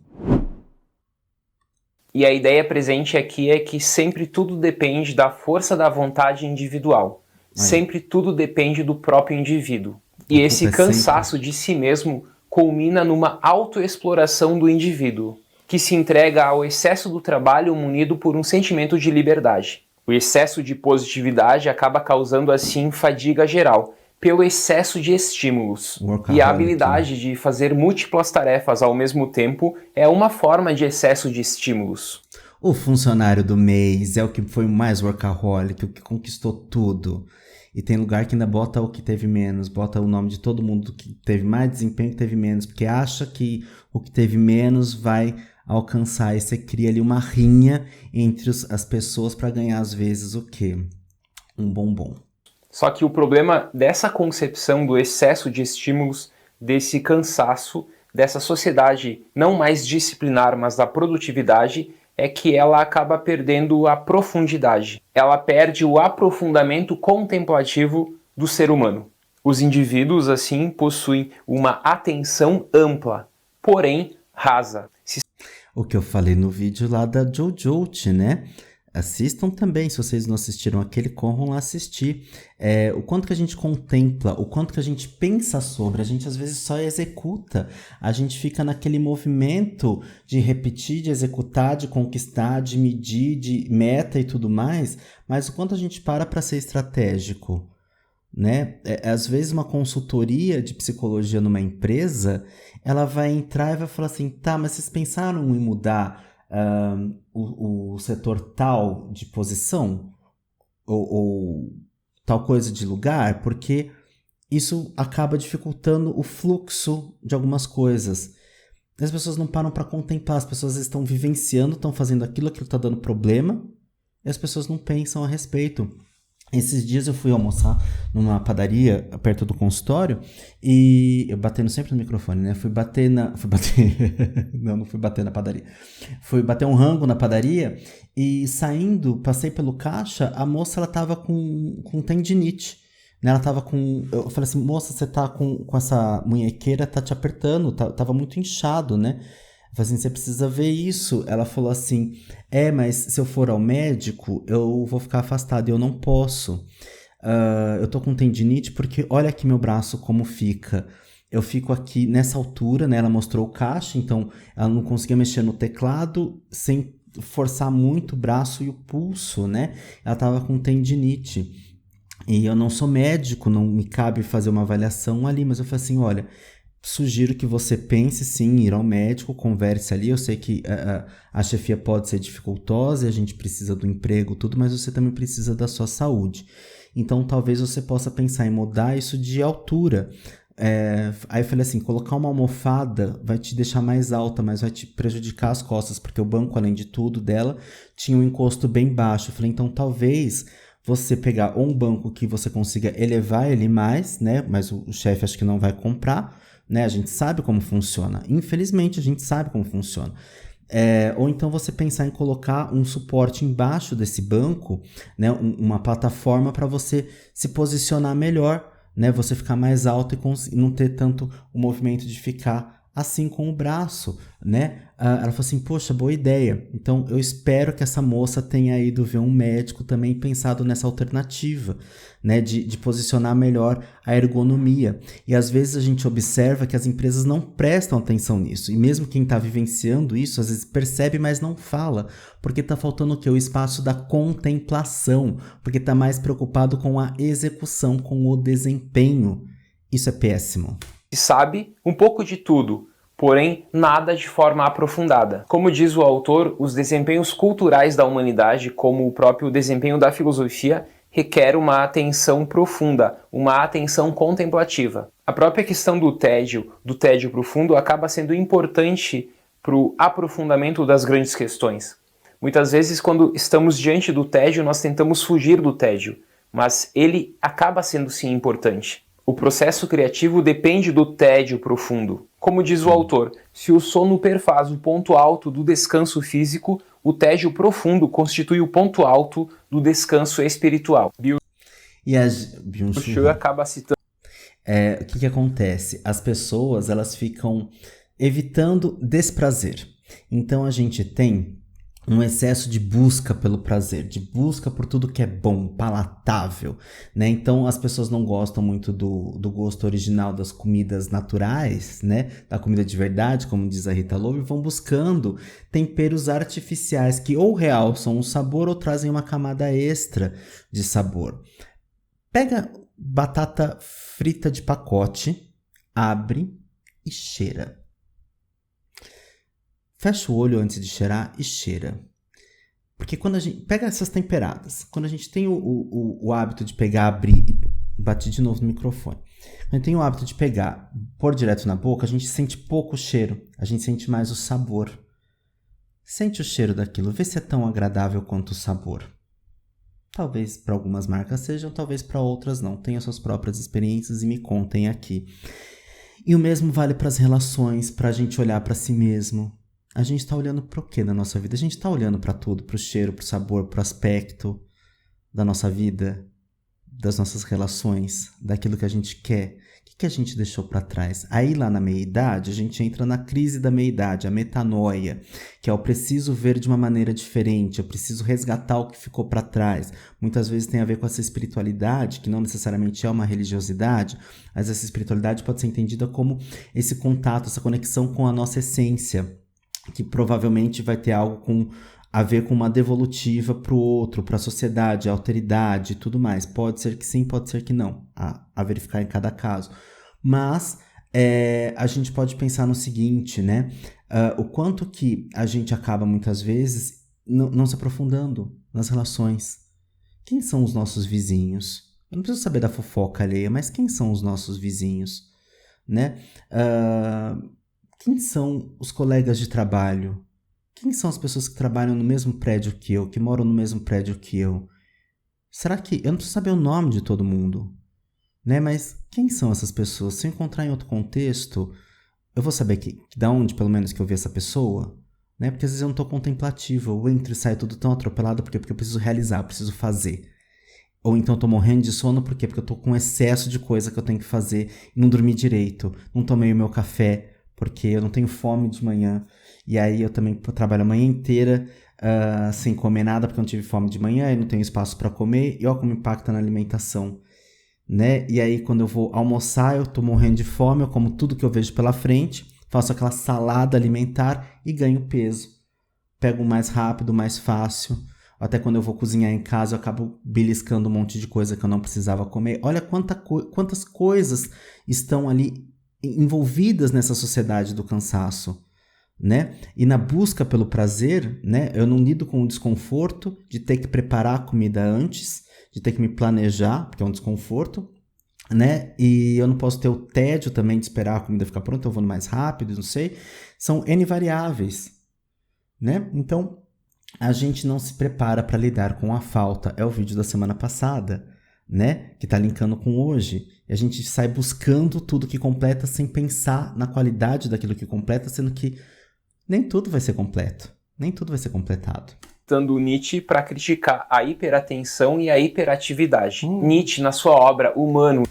E a ideia presente aqui é que sempre tudo depende da força da vontade individual. Sempre tudo depende do próprio indivíduo. E esse cansaço de si mesmo culmina numa autoexploração do indivíduo, que se entrega ao excesso do trabalho munido por um sentimento de liberdade. O excesso de positividade acaba causando assim fadiga geral, pelo excesso de estímulos. E a habilidade de fazer múltiplas tarefas ao mesmo tempo é uma forma de excesso de estímulos. O funcionário do mês é o que foi mais workaholic, o que conquistou tudo. E tem lugar que ainda bota o que teve menos, bota o nome de todo mundo que teve mais desempenho que teve menos, porque acha que o que teve menos vai alcançar. E você cria ali uma rinha entre as pessoas para ganhar às vezes o quê? Um bombom. Só que o problema dessa concepção do excesso de estímulos, desse cansaço, dessa sociedade não mais disciplinar, mas da produtividade, é que ela acaba perdendo a profundidade. Ela perde o aprofundamento contemplativo do ser humano. Os indivíduos, assim, possuem uma atenção ampla, porém rasa. O que eu falei no vídeo lá da Jojo, né? Assistam também, se vocês não assistiram aquele, corram lá assistir. O quanto que a gente contempla, o quanto que a gente pensa sobre, a gente às vezes só executa. A gente fica naquele movimento de repetir, de executar, de conquistar, de medir, de meta e tudo mais, mas o quanto a gente para ser estratégico, né? Às vezes uma consultoria de psicologia numa empresa, ela vai entrar e vai falar assim, tá, mas vocês pensaram em mudar o setor tal de posição ou tal coisa de lugar, porque isso acaba dificultando o fluxo de algumas coisas. As pessoas não param para contemplar, as pessoas estão vivenciando, estão fazendo aquilo que está dando problema, e as pessoas não pensam a respeito. Esses dias eu fui almoçar numa padaria perto do consultório e eu batendo sempre no microfone, né? Não fui bater na padaria. Fui bater um rango na padaria e saindo, passei pelo caixa, a moça ela tava com tendinite. Né? Ela tava com... Eu falei assim, moça, você tá com essa munhequeira, tá te apertando, tava muito inchado, né? Eu falei assim, você precisa ver isso. Ela falou assim, mas se eu for ao médico, eu vou ficar afastada e eu não posso. Eu tô com tendinite porque olha aqui meu braço como fica. Eu fico aqui nessa altura, né? Ela mostrou o caixa, então ela não conseguia mexer no teclado sem forçar muito o braço e o pulso, né? Ela tava com tendinite. E eu não sou médico, não me cabe fazer uma avaliação ali, mas eu falei assim, olha... Sugiro que você pense sim em ir ao médico, converse ali. Eu sei que a chefia pode ser dificultosa e a gente precisa do emprego, tudo, mas você também precisa da sua saúde. Então, talvez você possa pensar em mudar isso de altura. Aí eu falei assim, colocar uma almofada vai te deixar mais alta, mas vai te prejudicar as costas, porque o banco, além de tudo, dela tinha um encosto bem baixo. Eu falei, então talvez... você pegar um banco que você consiga elevar ele mais, né? Mas o chefe acho que não vai comprar, né? A gente sabe como funciona. Infelizmente, a gente sabe como funciona. Ou então você pensar em colocar um suporte embaixo desse banco, né? Uma plataforma para você se posicionar melhor, né? Você ficar mais alto e não ter tanto o movimento de ficar assim com o braço, né? Ela falou assim, poxa, boa ideia. Então, eu espero que essa moça tenha ido ver um médico também pensado nessa alternativa, né? De posicionar melhor a ergonomia. E às vezes a gente observa que as empresas não prestam atenção nisso. E mesmo quem está vivenciando isso, às vezes percebe, mas não fala. Porque está faltando o quê? O espaço da contemplação. Porque está mais preocupado com a execução, com o desempenho. Isso é péssimo. Sabe um pouco de tudo, porém nada de forma aprofundada. Como diz o autor, os desempenhos culturais da humanidade, como o próprio desempenho da filosofia, requer uma atenção profunda, uma atenção contemplativa. A própria questão do tédio profundo, acaba sendo importante para o aprofundamento das grandes questões. Muitas vezes, quando estamos diante do tédio, nós tentamos fugir do tédio, mas ele acaba sendo sim importante. O processo criativo depende do tédio profundo. Como diz o autor, se o sono perfaz o ponto alto do descanso físico, o tédio profundo constitui o ponto alto do descanso espiritual. Byung-Chul acaba citando... O que acontece? As pessoas, elas ficam evitando desprazer. Então a gente tem um excesso de busca pelo prazer, de busca por tudo que é bom, palatável, né? Então as pessoas não gostam muito do gosto original das comidas naturais, né? Da comida de verdade, como diz a Rita Lobo, e vão buscando temperos artificiais que ou realçam o sabor ou trazem uma camada extra de sabor. Pega batata frita de pacote, abre e cheira. Fecha o olho antes de cheirar e cheira. Porque quando a gente pega essas temperadas, quando a gente tem o hábito de pegar, abrir e bati de novo no microfone. Quando a gente tem o hábito de pegar, pôr direto na boca, a gente sente pouco o cheiro, a gente sente mais o sabor. Sente o cheiro daquilo, vê se é tão agradável quanto o sabor. Talvez para algumas marcas sejam, talvez para outras não. Tenham suas próprias experiências e me contem aqui. E o mesmo vale para as relações, para a gente olhar para si mesmo. A gente está olhando para o que na nossa vida? A gente está olhando para tudo, para o cheiro, para o sabor, para o aspecto da nossa vida, das nossas relações, daquilo que a gente quer. O que a gente deixou para trás? Aí lá na meia-idade, a gente entra na crise da meia-idade, a metanoia, que é o preciso ver de uma maneira diferente, eu preciso resgatar o que ficou para trás. Muitas vezes tem a ver com essa espiritualidade, que não necessariamente é uma religiosidade, mas essa espiritualidade pode ser entendida como esse contato, essa conexão com a nossa essência, que provavelmente vai ter algo a ver com uma devolutiva para o outro, para a sociedade, a alteridade e tudo mais. Pode ser que sim, pode ser que não, a verificar em cada caso. Mas a gente pode pensar no seguinte, né? O quanto que a gente acaba muitas vezes não se aprofundando nas relações. Quem são os nossos vizinhos? Eu não preciso saber da fofoca alheia, mas quem são os nossos vizinhos, né? Quem são os colegas de trabalho? Quem são as pessoas que trabalham no mesmo prédio que eu, que moram no mesmo prédio que eu? Será que... Eu não preciso saber o nome de todo mundo, né? Mas quem são essas pessoas? Se eu encontrar em outro contexto, eu vou saber da onde, pelo menos, que eu vi essa pessoa, né? Porque às vezes eu não estou contemplativo, eu entro e saio tudo tão atropelado, porque eu preciso realizar, eu preciso fazer. Ou então eu tô morrendo de sono, por quê? Porque eu tô com excesso de coisa que eu tenho que fazer e não dormi direito, não tomei o meu café, porque eu não tenho fome de manhã, e aí eu também trabalho a manhã inteira sem comer nada, porque eu não tive fome de manhã, e não tenho espaço para comer, e olha como impacta na alimentação, né? E aí quando eu vou almoçar, eu tô morrendo de fome, eu como tudo que eu vejo pela frente, faço aquela salada alimentar e ganho peso. Pego mais rápido, mais fácil. Até quando eu vou cozinhar em casa, eu acabo beliscando um monte de coisa que eu não precisava comer. Olha quantas coisas estão ali envolvidas nessa sociedade do cansaço, né? E na busca pelo prazer, né? Eu não lido com o desconforto de ter que preparar a comida antes, de ter que me planejar, porque é um desconforto, né? E eu não posso ter o tédio também de esperar a comida ficar pronta, eu vou no mais rápido, não sei. São N variáveis, né? Então, a gente não se prepara para lidar com a falta. É o vídeo da semana passada, né? Que tá linkando com hoje. E a gente sai buscando tudo que completa sem pensar na qualidade daquilo que completa, sendo que nem tudo vai ser completo, nem tudo vai ser completado. Citando Nietzsche para criticar a hiperatenção e a hiperatividade. Nietzsche, na sua obra Humano,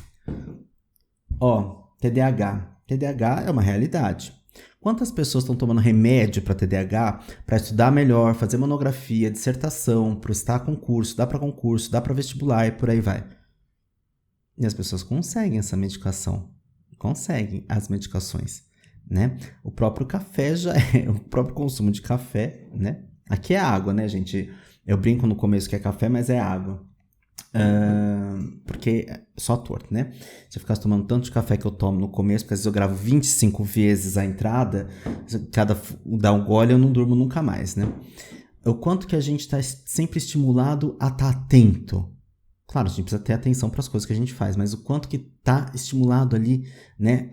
Ó, TDAH. TDAH é uma realidade. Quantas pessoas estão tomando remédio para TDAH para estudar melhor, fazer monografia, dissertação, prestar concurso, dá para vestibular e por aí vai? E as pessoas conseguem essa medicação, conseguem as medicações, né? O próprio café já é, o próprio consumo de café, né? Aqui é água, né, gente? Eu brinco no começo que é café, mas é água. Porque é só torto, né? Se eu ficasse tomando tanto de café que eu tomo no começo, porque às vezes eu gravo 25 vezes a entrada, cada dá um gole eu não durmo nunca mais, né? O quanto que a gente está sempre estimulado a estar atento. Claro, a gente precisa ter atenção para as coisas que a gente faz, mas o quanto que está estimulado ali, né?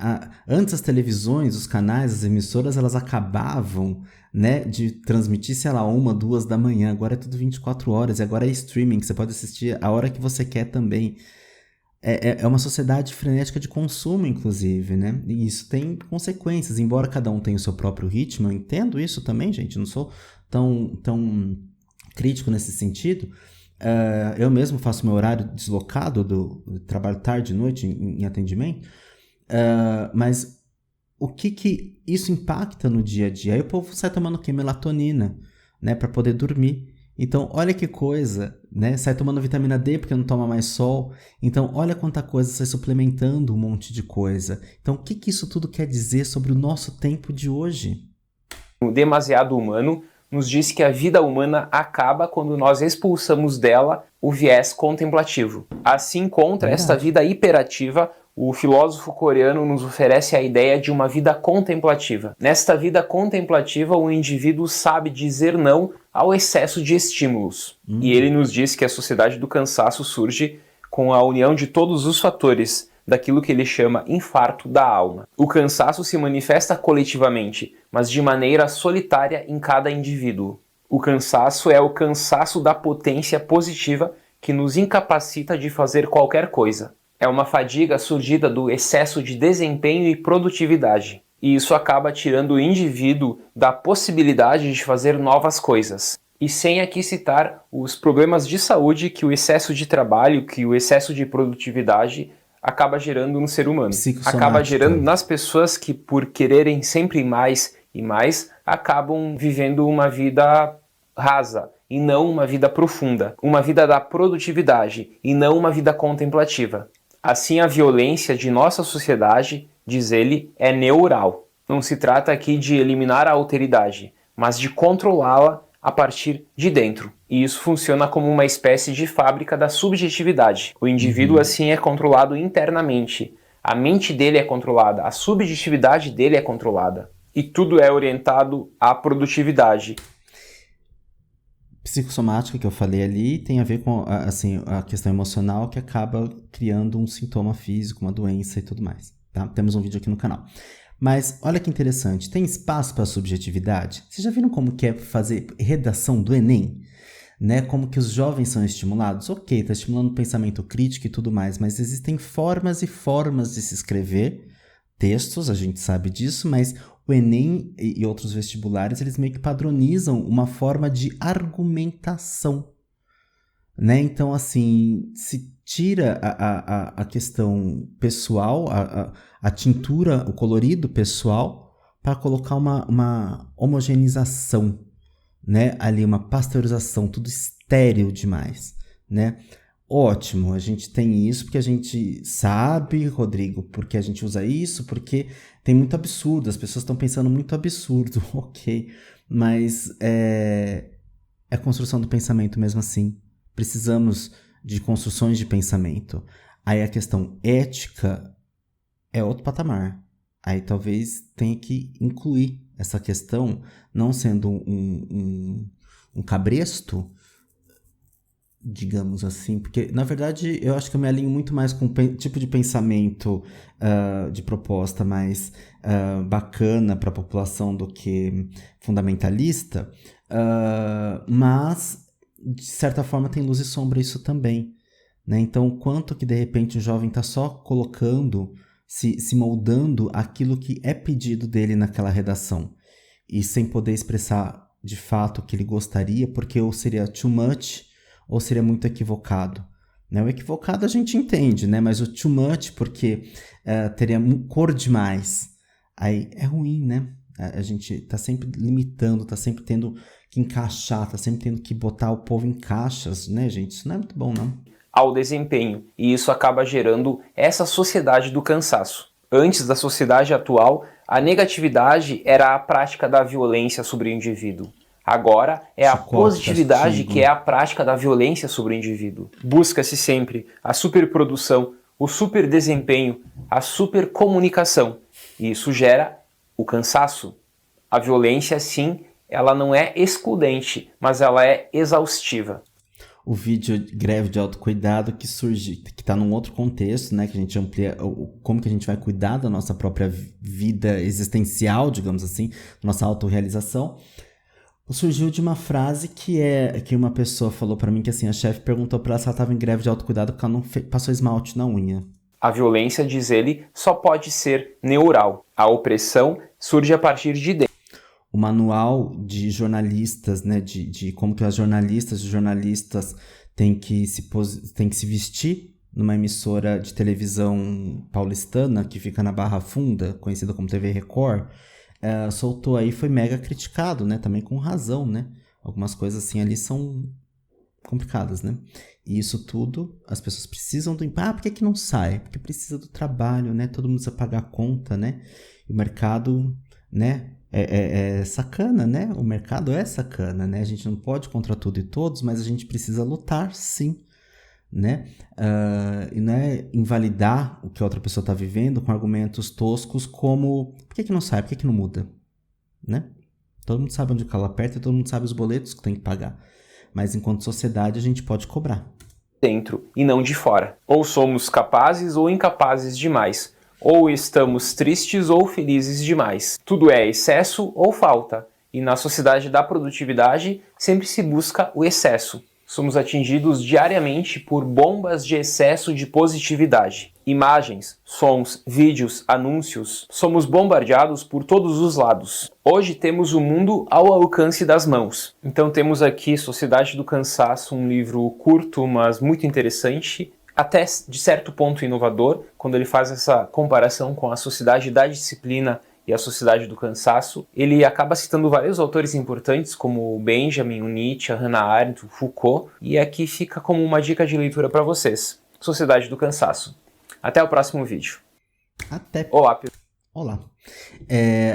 Antes as televisões, os canais, as emissoras, elas acabavam, né, de transmitir, sei lá, 1, 2 da manhã. Agora é tudo 24 horas, e agora é streaming, que você pode assistir a hora que você quer também. É uma sociedade frenética de consumo, inclusive, né? E isso tem consequências, embora cada um tenha o seu próprio ritmo, eu entendo isso também, gente, não sou tão crítico nesse sentido. Eu mesmo faço meu horário deslocado do trabalho tarde e noite em atendimento, mas o que isso impacta no dia a dia? Aí o povo sai tomando o quê? Melatonina, né, para poder dormir. Então, olha que coisa, né? Sai tomando vitamina D porque não toma mais sol. Então, olha quanta coisa, sai suplementando um monte de coisa. Então, o que isso tudo quer dizer sobre o nosso tempo de hoje? O demasiado humano nos diz que a vida humana acaba quando nós expulsamos dela o viés contemplativo. Assim, contra esta vida hiperativa, o filósofo coreano nos oferece a ideia de uma vida contemplativa. Nesta vida contemplativa, o indivíduo sabe dizer não ao excesso de estímulos. E ele nos diz que a sociedade do cansaço surge com a união de todos os fatores daquilo que ele chama infarto da alma. O cansaço se manifesta coletivamente, mas de maneira solitária em cada indivíduo. O cansaço é o cansaço da potência positiva que nos incapacita de fazer qualquer coisa. É uma fadiga surgida do excesso de desempenho e produtividade. E isso acaba tirando o indivíduo da possibilidade de fazer novas coisas. E sem aqui citar os problemas de saúde que o excesso de trabalho, que o excesso de produtividade acaba gerando no ser humano. Acaba gerando nas pessoas que, por quererem sempre mais e mais, acabam vivendo uma vida rasa e não uma vida profunda. Uma vida da produtividade e não uma vida contemplativa. Assim, a violência de nossa sociedade, diz ele, é neural. Não se trata aqui de eliminar a alteridade, mas de controlá-la a partir de dentro. E isso funciona como uma espécie de fábrica da subjetividade. O indivíduo, assim, é controlado internamente. A mente dele é controlada, a subjetividade dele é controlada. E tudo é orientado à produtividade. Psicossomática que eu falei ali tem a ver com assim, a questão emocional que acaba criando um sintoma físico, uma doença e tudo mais. Tá? Temos um vídeo aqui no canal. Mas olha que interessante, tem espaço para subjetividade? Vocês já viram como que é fazer redação do Enem? Né? Como que os jovens são estimulados? Ok, está estimulando o pensamento crítico e tudo mais, mas existem formas e formas de se escrever textos, a gente sabe disso, mas o Enem e outros vestibulares, eles meio que padronizam uma forma de argumentação. Né? Então, assim, se tira a questão pessoal, a tintura, o colorido pessoal, para colocar uma homogeneização, né? Ali, uma pasteurização, tudo estéril demais, né? Ótimo, a gente tem isso porque a gente sabe, Rodrigo, porque a gente usa isso, porque tem muito absurdo, as pessoas estão pensando muito absurdo, ok, mas é a construção do pensamento mesmo assim. Precisamos de construções de pensamento. Aí a questão ética é outro patamar. Aí talvez tenha que incluir essa questão, não sendo um cabresto, digamos assim, porque na verdade eu acho que eu me alinho muito mais com o tipo de pensamento de proposta mais bacana para a população do que fundamentalista, mas de certa forma tem luz e sombra isso também, né? Então, quanto que de repente o jovem está só colocando, se moldando aquilo que é pedido dele naquela redação, e sem poder expressar de fato o que ele gostaria, porque ou seria too much, ou seria muito equivocado, né? O equivocado a gente entende, né? Mas o too much, porque teria cor demais, aí é ruim, né? A gente tá sempre limitando, tá sempre tendo que encaixar, tá sempre tendo que botar o povo em caixas, né, gente? Isso não é muito bom, não. Ao desempenho, e isso acaba gerando essa sociedade do cansaço. Antes da sociedade atual, a negatividade era a prática da violência sobre o indivíduo. Agora é a positividade castigo. que é a prática da violência sobre o indivíduo. Busca-se sempre a superprodução, o superdesempenho, a supercomunicação. E isso gera o cansaço. A violência, sim, ela não é excludente, mas ela é exaustiva. O vídeo Greve de Autocuidado que surge, que está num outro contexto, né? Que a gente amplia como que a gente vai cuidar da nossa própria vida existencial, digamos assim, nossa autorrealização. Surgiu de uma frase que uma pessoa falou pra mim, que assim, a chefe perguntou pra ela se ela tava em greve de autocuidado porque ela não passou esmalte na unha. A violência, diz ele, só pode ser neural. A opressão surge a partir de dentro. O manual de jornalistas, né, de como que as jornalistas e jornalistas têm que se vestir numa emissora de televisão paulistana, que fica na Barra Funda, conhecida como TV Record, soltou aí, foi mega criticado, né, também com razão, né, algumas coisas assim ali são complicadas, né, e isso tudo, as pessoas precisam do... por que não sai? Porque precisa do trabalho, né, todo mundo precisa pagar a conta, né, e o mercado, né, é sacana, né? O mercado é sacana, né? A gente não pode contra tudo e todos, mas a gente precisa lutar, sim, né? E não é invalidar o que a outra pessoa está vivendo com argumentos toscos como por que não sai, por que não muda, né? Todo mundo sabe onde o calo aperta e todo mundo sabe os boletos que tem que pagar. Mas enquanto sociedade a gente pode cobrar. Dentro e não de fora. Ou somos capazes ou incapazes demais. Ou estamos tristes ou felizes demais. Tudo é excesso ou falta. E na sociedade da produtividade sempre se busca o excesso. Somos atingidos diariamente por bombas de excesso de positividade. Imagens, sons, vídeos, anúncios. Somos bombardeados por todos os lados. Hoje temos o mundo ao alcance das mãos. Então temos aqui Sociedade do Cansaço, um livro curto, mas muito interessante, até de certo ponto inovador, quando ele faz essa comparação com a Sociedade da Disciplina e a Sociedade do Cansaço. Ele acaba citando vários autores importantes, como o Benjamin, o Nietzsche, a Hannah Arendt, o Foucault, e aqui fica como uma dica de leitura para vocês. Sociedade do Cansaço. Até o próximo vídeo. Até. Olá. Olá.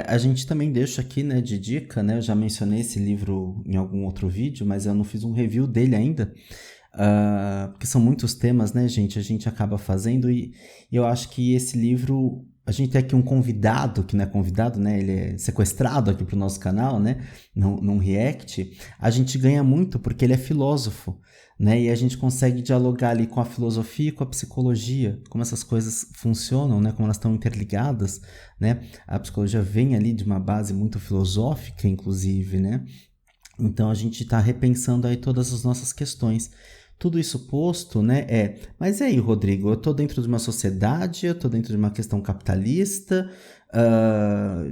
A gente também deixa aqui, né, de dica, né, eu já mencionei esse livro em algum outro vídeo, mas eu não fiz um review dele ainda, porque são muitos temas, né, gente, a gente acaba fazendo e eu acho que esse livro, a gente tem aqui um convidado, que não é convidado, né, ele é sequestrado aqui pro nosso canal, né, num react, a gente ganha muito porque ele é filósofo, né, e a gente consegue dialogar ali com a filosofia e com a psicologia, como essas coisas funcionam, né, como elas estão interligadas, né, a psicologia vem ali de uma base muito filosófica, inclusive, né, então a gente está repensando aí todas as nossas questões. Tudo isso posto, né, mas e aí, Rodrigo, eu tô dentro de uma sociedade, eu tô dentro de uma questão capitalista,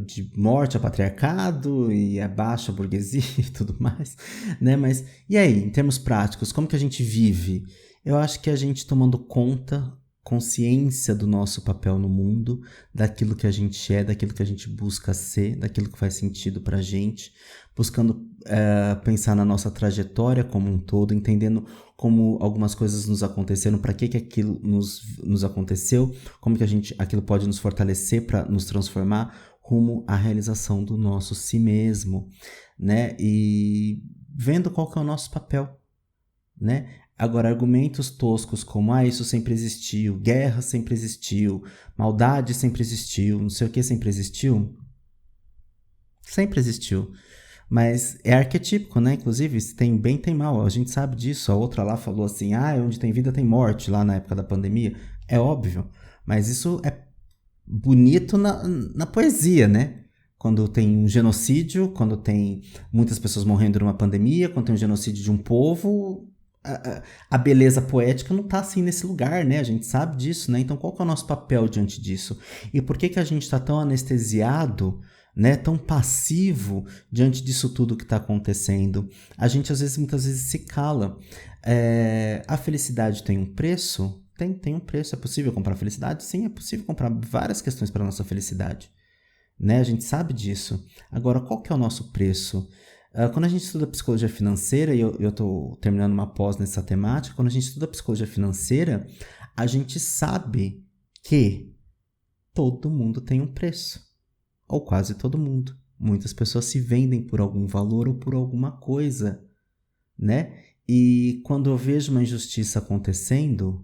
de morte ao patriarcado e a baixa burguesia e tudo mais, né, mas e aí, em termos práticos, como que a gente vive? Eu acho que a gente tomando consciência do nosso papel no mundo, daquilo que a gente é, daquilo que a gente busca ser, daquilo que faz sentido pra gente, buscando pensar na nossa trajetória como um todo, entendendo como algumas coisas nos aconteceram, para que aquilo nos aconteceu, como que aquilo pode nos fortalecer para nos transformar rumo à realização do nosso si mesmo, né? E vendo qual que é o nosso papel, né? Agora, argumentos toscos como isso sempre existiu, guerra sempre existiu, maldade sempre existiu, não sei o que sempre existiu. Sempre existiu. Mas é arquetípico, né? Inclusive, se tem bem, tem mal. A gente sabe disso. A outra lá falou assim, onde tem vida tem morte, lá na época da pandemia. É óbvio. Mas isso é bonito na poesia, né? Quando tem um genocídio, quando tem muitas pessoas morrendo numa pandemia, quando tem um genocídio de um povo, a beleza poética não tá assim nesse lugar, né? A gente sabe disso, né? Então qual que é o nosso papel diante disso? E por que a gente tá tão anestesiado, né, tão passivo diante disso tudo que está acontecendo? A gente muitas vezes se cala. A felicidade tem um preço? Tem um preço. É possível comprar felicidade? Sim, é possível comprar várias questões para a nossa felicidade. Né? A gente sabe disso. Agora, qual que é o nosso preço? Quando a gente estuda psicologia financeira, e eu estou terminando uma pós nessa temática, quando a gente estuda psicologia financeira, a gente sabe que todo mundo tem um preço. Ou quase todo mundo. Muitas pessoas se vendem por algum valor ou por alguma coisa, né? E quando eu vejo uma injustiça acontecendo,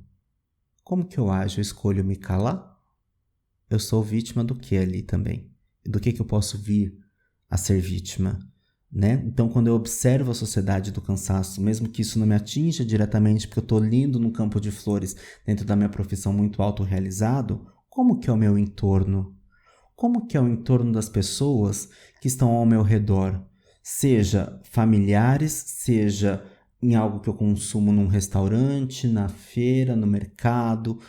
como que eu ajo? Eu escolho me calar? Eu sou vítima do que ali também? Do que eu posso vir a ser vítima? Né? Então, quando eu observo a sociedade do cansaço, mesmo que isso não me atinja diretamente, porque eu estou lindo num campo de flores dentro da minha profissão muito autorrealizado, como que é o meu entorno? Como que é o entorno das pessoas que estão ao meu redor? Seja familiares, seja em algo que eu consumo num restaurante, na feira, no mercado,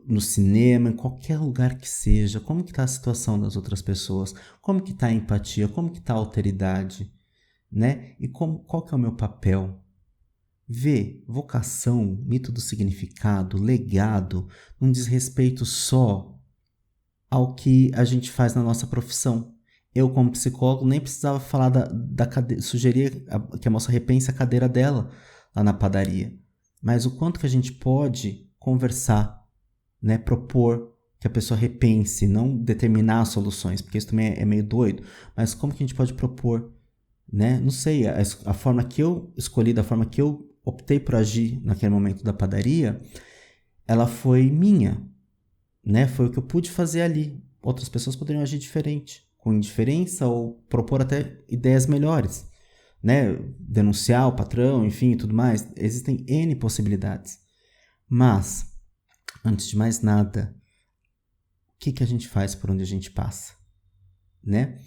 no cinema, em qualquer lugar que seja. Como que está a situação das outras pessoas? Como que está a empatia? Como que está a alteridade? Né? E qual que é o meu papel? Vocação, mito do significado, legado, não diz respeito só ao que a gente faz na nossa profissão. Eu, como psicólogo, nem precisava falar da cadeira, sugerir que a moça repense a cadeira dela lá na padaria. Mas o quanto que a gente pode conversar, né, propor que a pessoa repense, não determinar soluções, porque isso também é meio doido, mas como que a gente pode propor, né? Não sei, a forma que eu escolhi, da forma que eu optei por agir naquele momento da padaria, ela foi minha, né? Foi o que eu pude fazer ali. Outras pessoas poderiam agir diferente, com indiferença ou propor até ideias melhores, né? Denunciar o patrão, enfim, e tudo mais. Existem N possibilidades. Mas, antes de mais nada, o que a gente faz por onde a gente passa, né?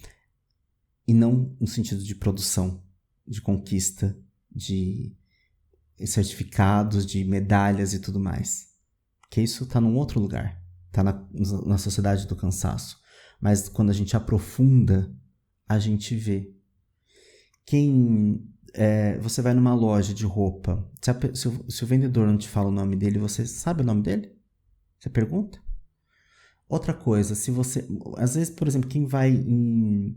E não no sentido de produção, de conquista, de certificados, de medalhas e tudo mais. Porque isso está num outro lugar. Está na sociedade do cansaço. Mas quando a gente aprofunda, a gente vê. Você vai numa loja de roupa, se o vendedor não te fala o nome dele, você sabe o nome dele? Você pergunta? Outra coisa, às vezes, por exemplo, quem vai em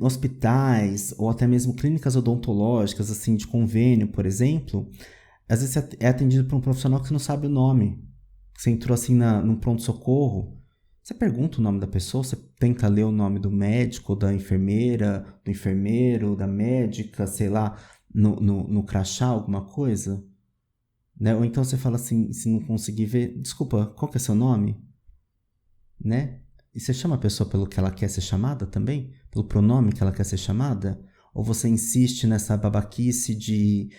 hospitais ou até mesmo clínicas odontológicas, assim, de convênio, por exemplo, às vezes é atendido por um profissional que você não sabe o nome. Você entrou assim num pronto-socorro, você pergunta o nome da pessoa, você tenta ler o nome do médico, da enfermeira, do enfermeiro, da médica, sei lá, no crachá, alguma coisa, né? Ou então você fala assim, se não conseguir ver, desculpa, qual que é seu nome? Né? E você chama a pessoa pelo que ela quer ser chamada também? Pelo pronome que ela quer ser chamada? Ou você insiste nessa babaquice de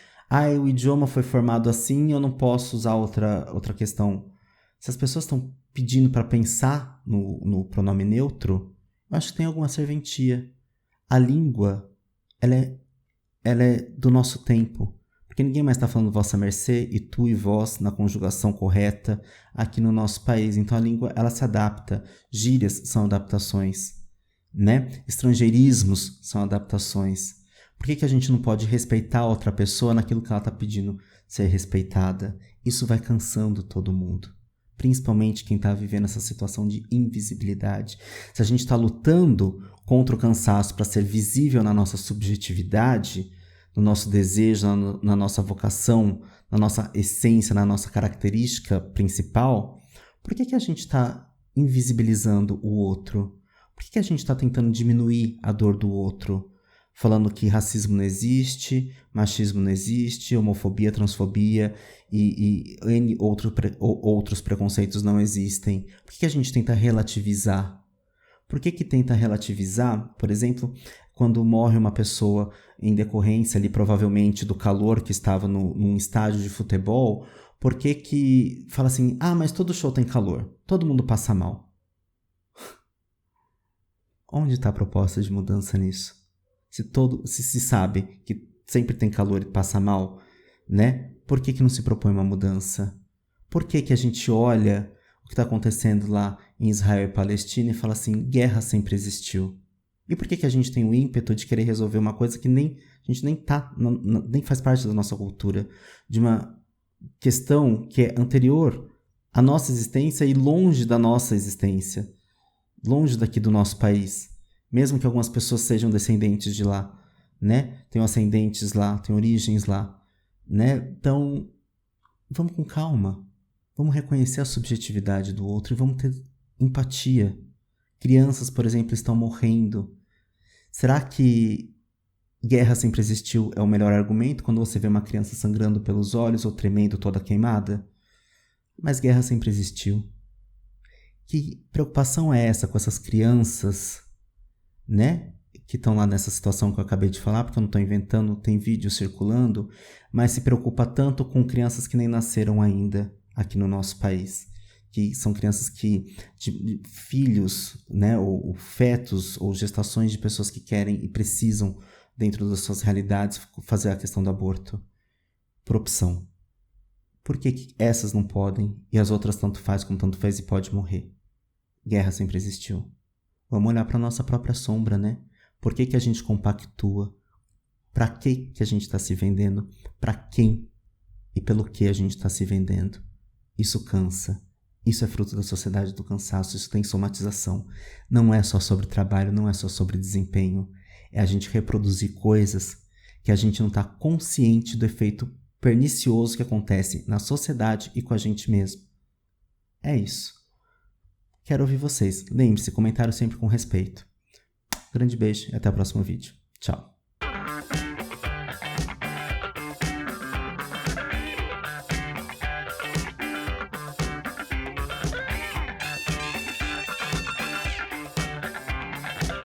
o idioma foi formado assim, eu não posso usar outra questão. Se as pessoas estão pedindo para pensar no pronome neutro, eu acho que tem alguma serventia. A língua, ela é do nosso tempo. Porque ninguém mais está falando vossa mercê e tu e vós na conjugação correta aqui no nosso país. Então a língua, ela se adapta. Gírias são adaptações, né? Estrangeirismos são adaptações. Por que a gente não pode respeitar a outra pessoa naquilo que ela está pedindo ser respeitada? Isso vai cansando todo mundo. Principalmente quem está vivendo essa situação de invisibilidade. Se a gente está lutando contra o cansaço para ser visível na nossa subjetividade, no nosso desejo, na nossa vocação, na nossa essência, na nossa característica principal, por que a gente está invisibilizando o outro? Por que a gente está tentando diminuir a dor do outro? Falando que racismo não existe, machismo não existe, homofobia, transfobia e N outros preconceitos não existem. Por que a gente tenta relativizar? Por que tenta relativizar, por exemplo, quando morre uma pessoa em decorrência ali provavelmente do calor que estava num estádio de futebol, por que fala assim, mas todo show tem calor, todo mundo passa mal? Onde está a proposta de mudança nisso? Se sabe que sempre tem calor e passa mal, né? Por que não se propõe uma mudança? Por que a gente o que está acontecendo lá em Israel e Palestina e fala assim, guerra sempre existiu? E por que a gente tem o ímpeto de querer resolver uma coisa que a gente nem faz parte da nossa cultura, de uma questão que é anterior à nossa existência e longe da nossa existência, longe daqui do nosso país, mesmo que algumas pessoas sejam descendentes de lá, né? Tem ascendentes lá, tem origens lá, né? Então, vamos com calma, vamos reconhecer a subjetividade do outro e vamos ter empatia. Crianças, por exemplo, estão morrendo. Será que guerra sempre existiu é o melhor argumento quando você vê uma criança sangrando pelos olhos ou tremendo toda queimada? Mas guerra sempre existiu. Que preocupação é essa com essas crianças, né? Que estão lá nessa situação que eu acabei de falar, porque eu não estou inventando, tem vídeo circulando, mas se preocupa tanto com crianças que nem nasceram ainda aqui no nosso país. Que são crianças de filhos, né, ou fetos, ou gestações de pessoas que querem e precisam, dentro das suas realidades, fazer a questão do aborto por opção. Por que essas não podem e as outras tanto faz como tanto fez e pode morrer? Guerra sempre existiu. Vamos olhar para nossa própria sombra, né? Por que a gente compactua? Para que a gente está se vendendo? Para quem e pelo que a gente está se vendendo? Isso cansa. Isso é fruto da sociedade do cansaço, isso tem somatização. Não é só sobre trabalho, não é só sobre desempenho. É a gente reproduzir coisas que a gente não está consciente do efeito pernicioso que acontece na sociedade e com a gente mesmo. É isso. Quero ouvir vocês. Lembre-se, comentário sempre com respeito. Grande beijo e até o próximo vídeo. Tchau.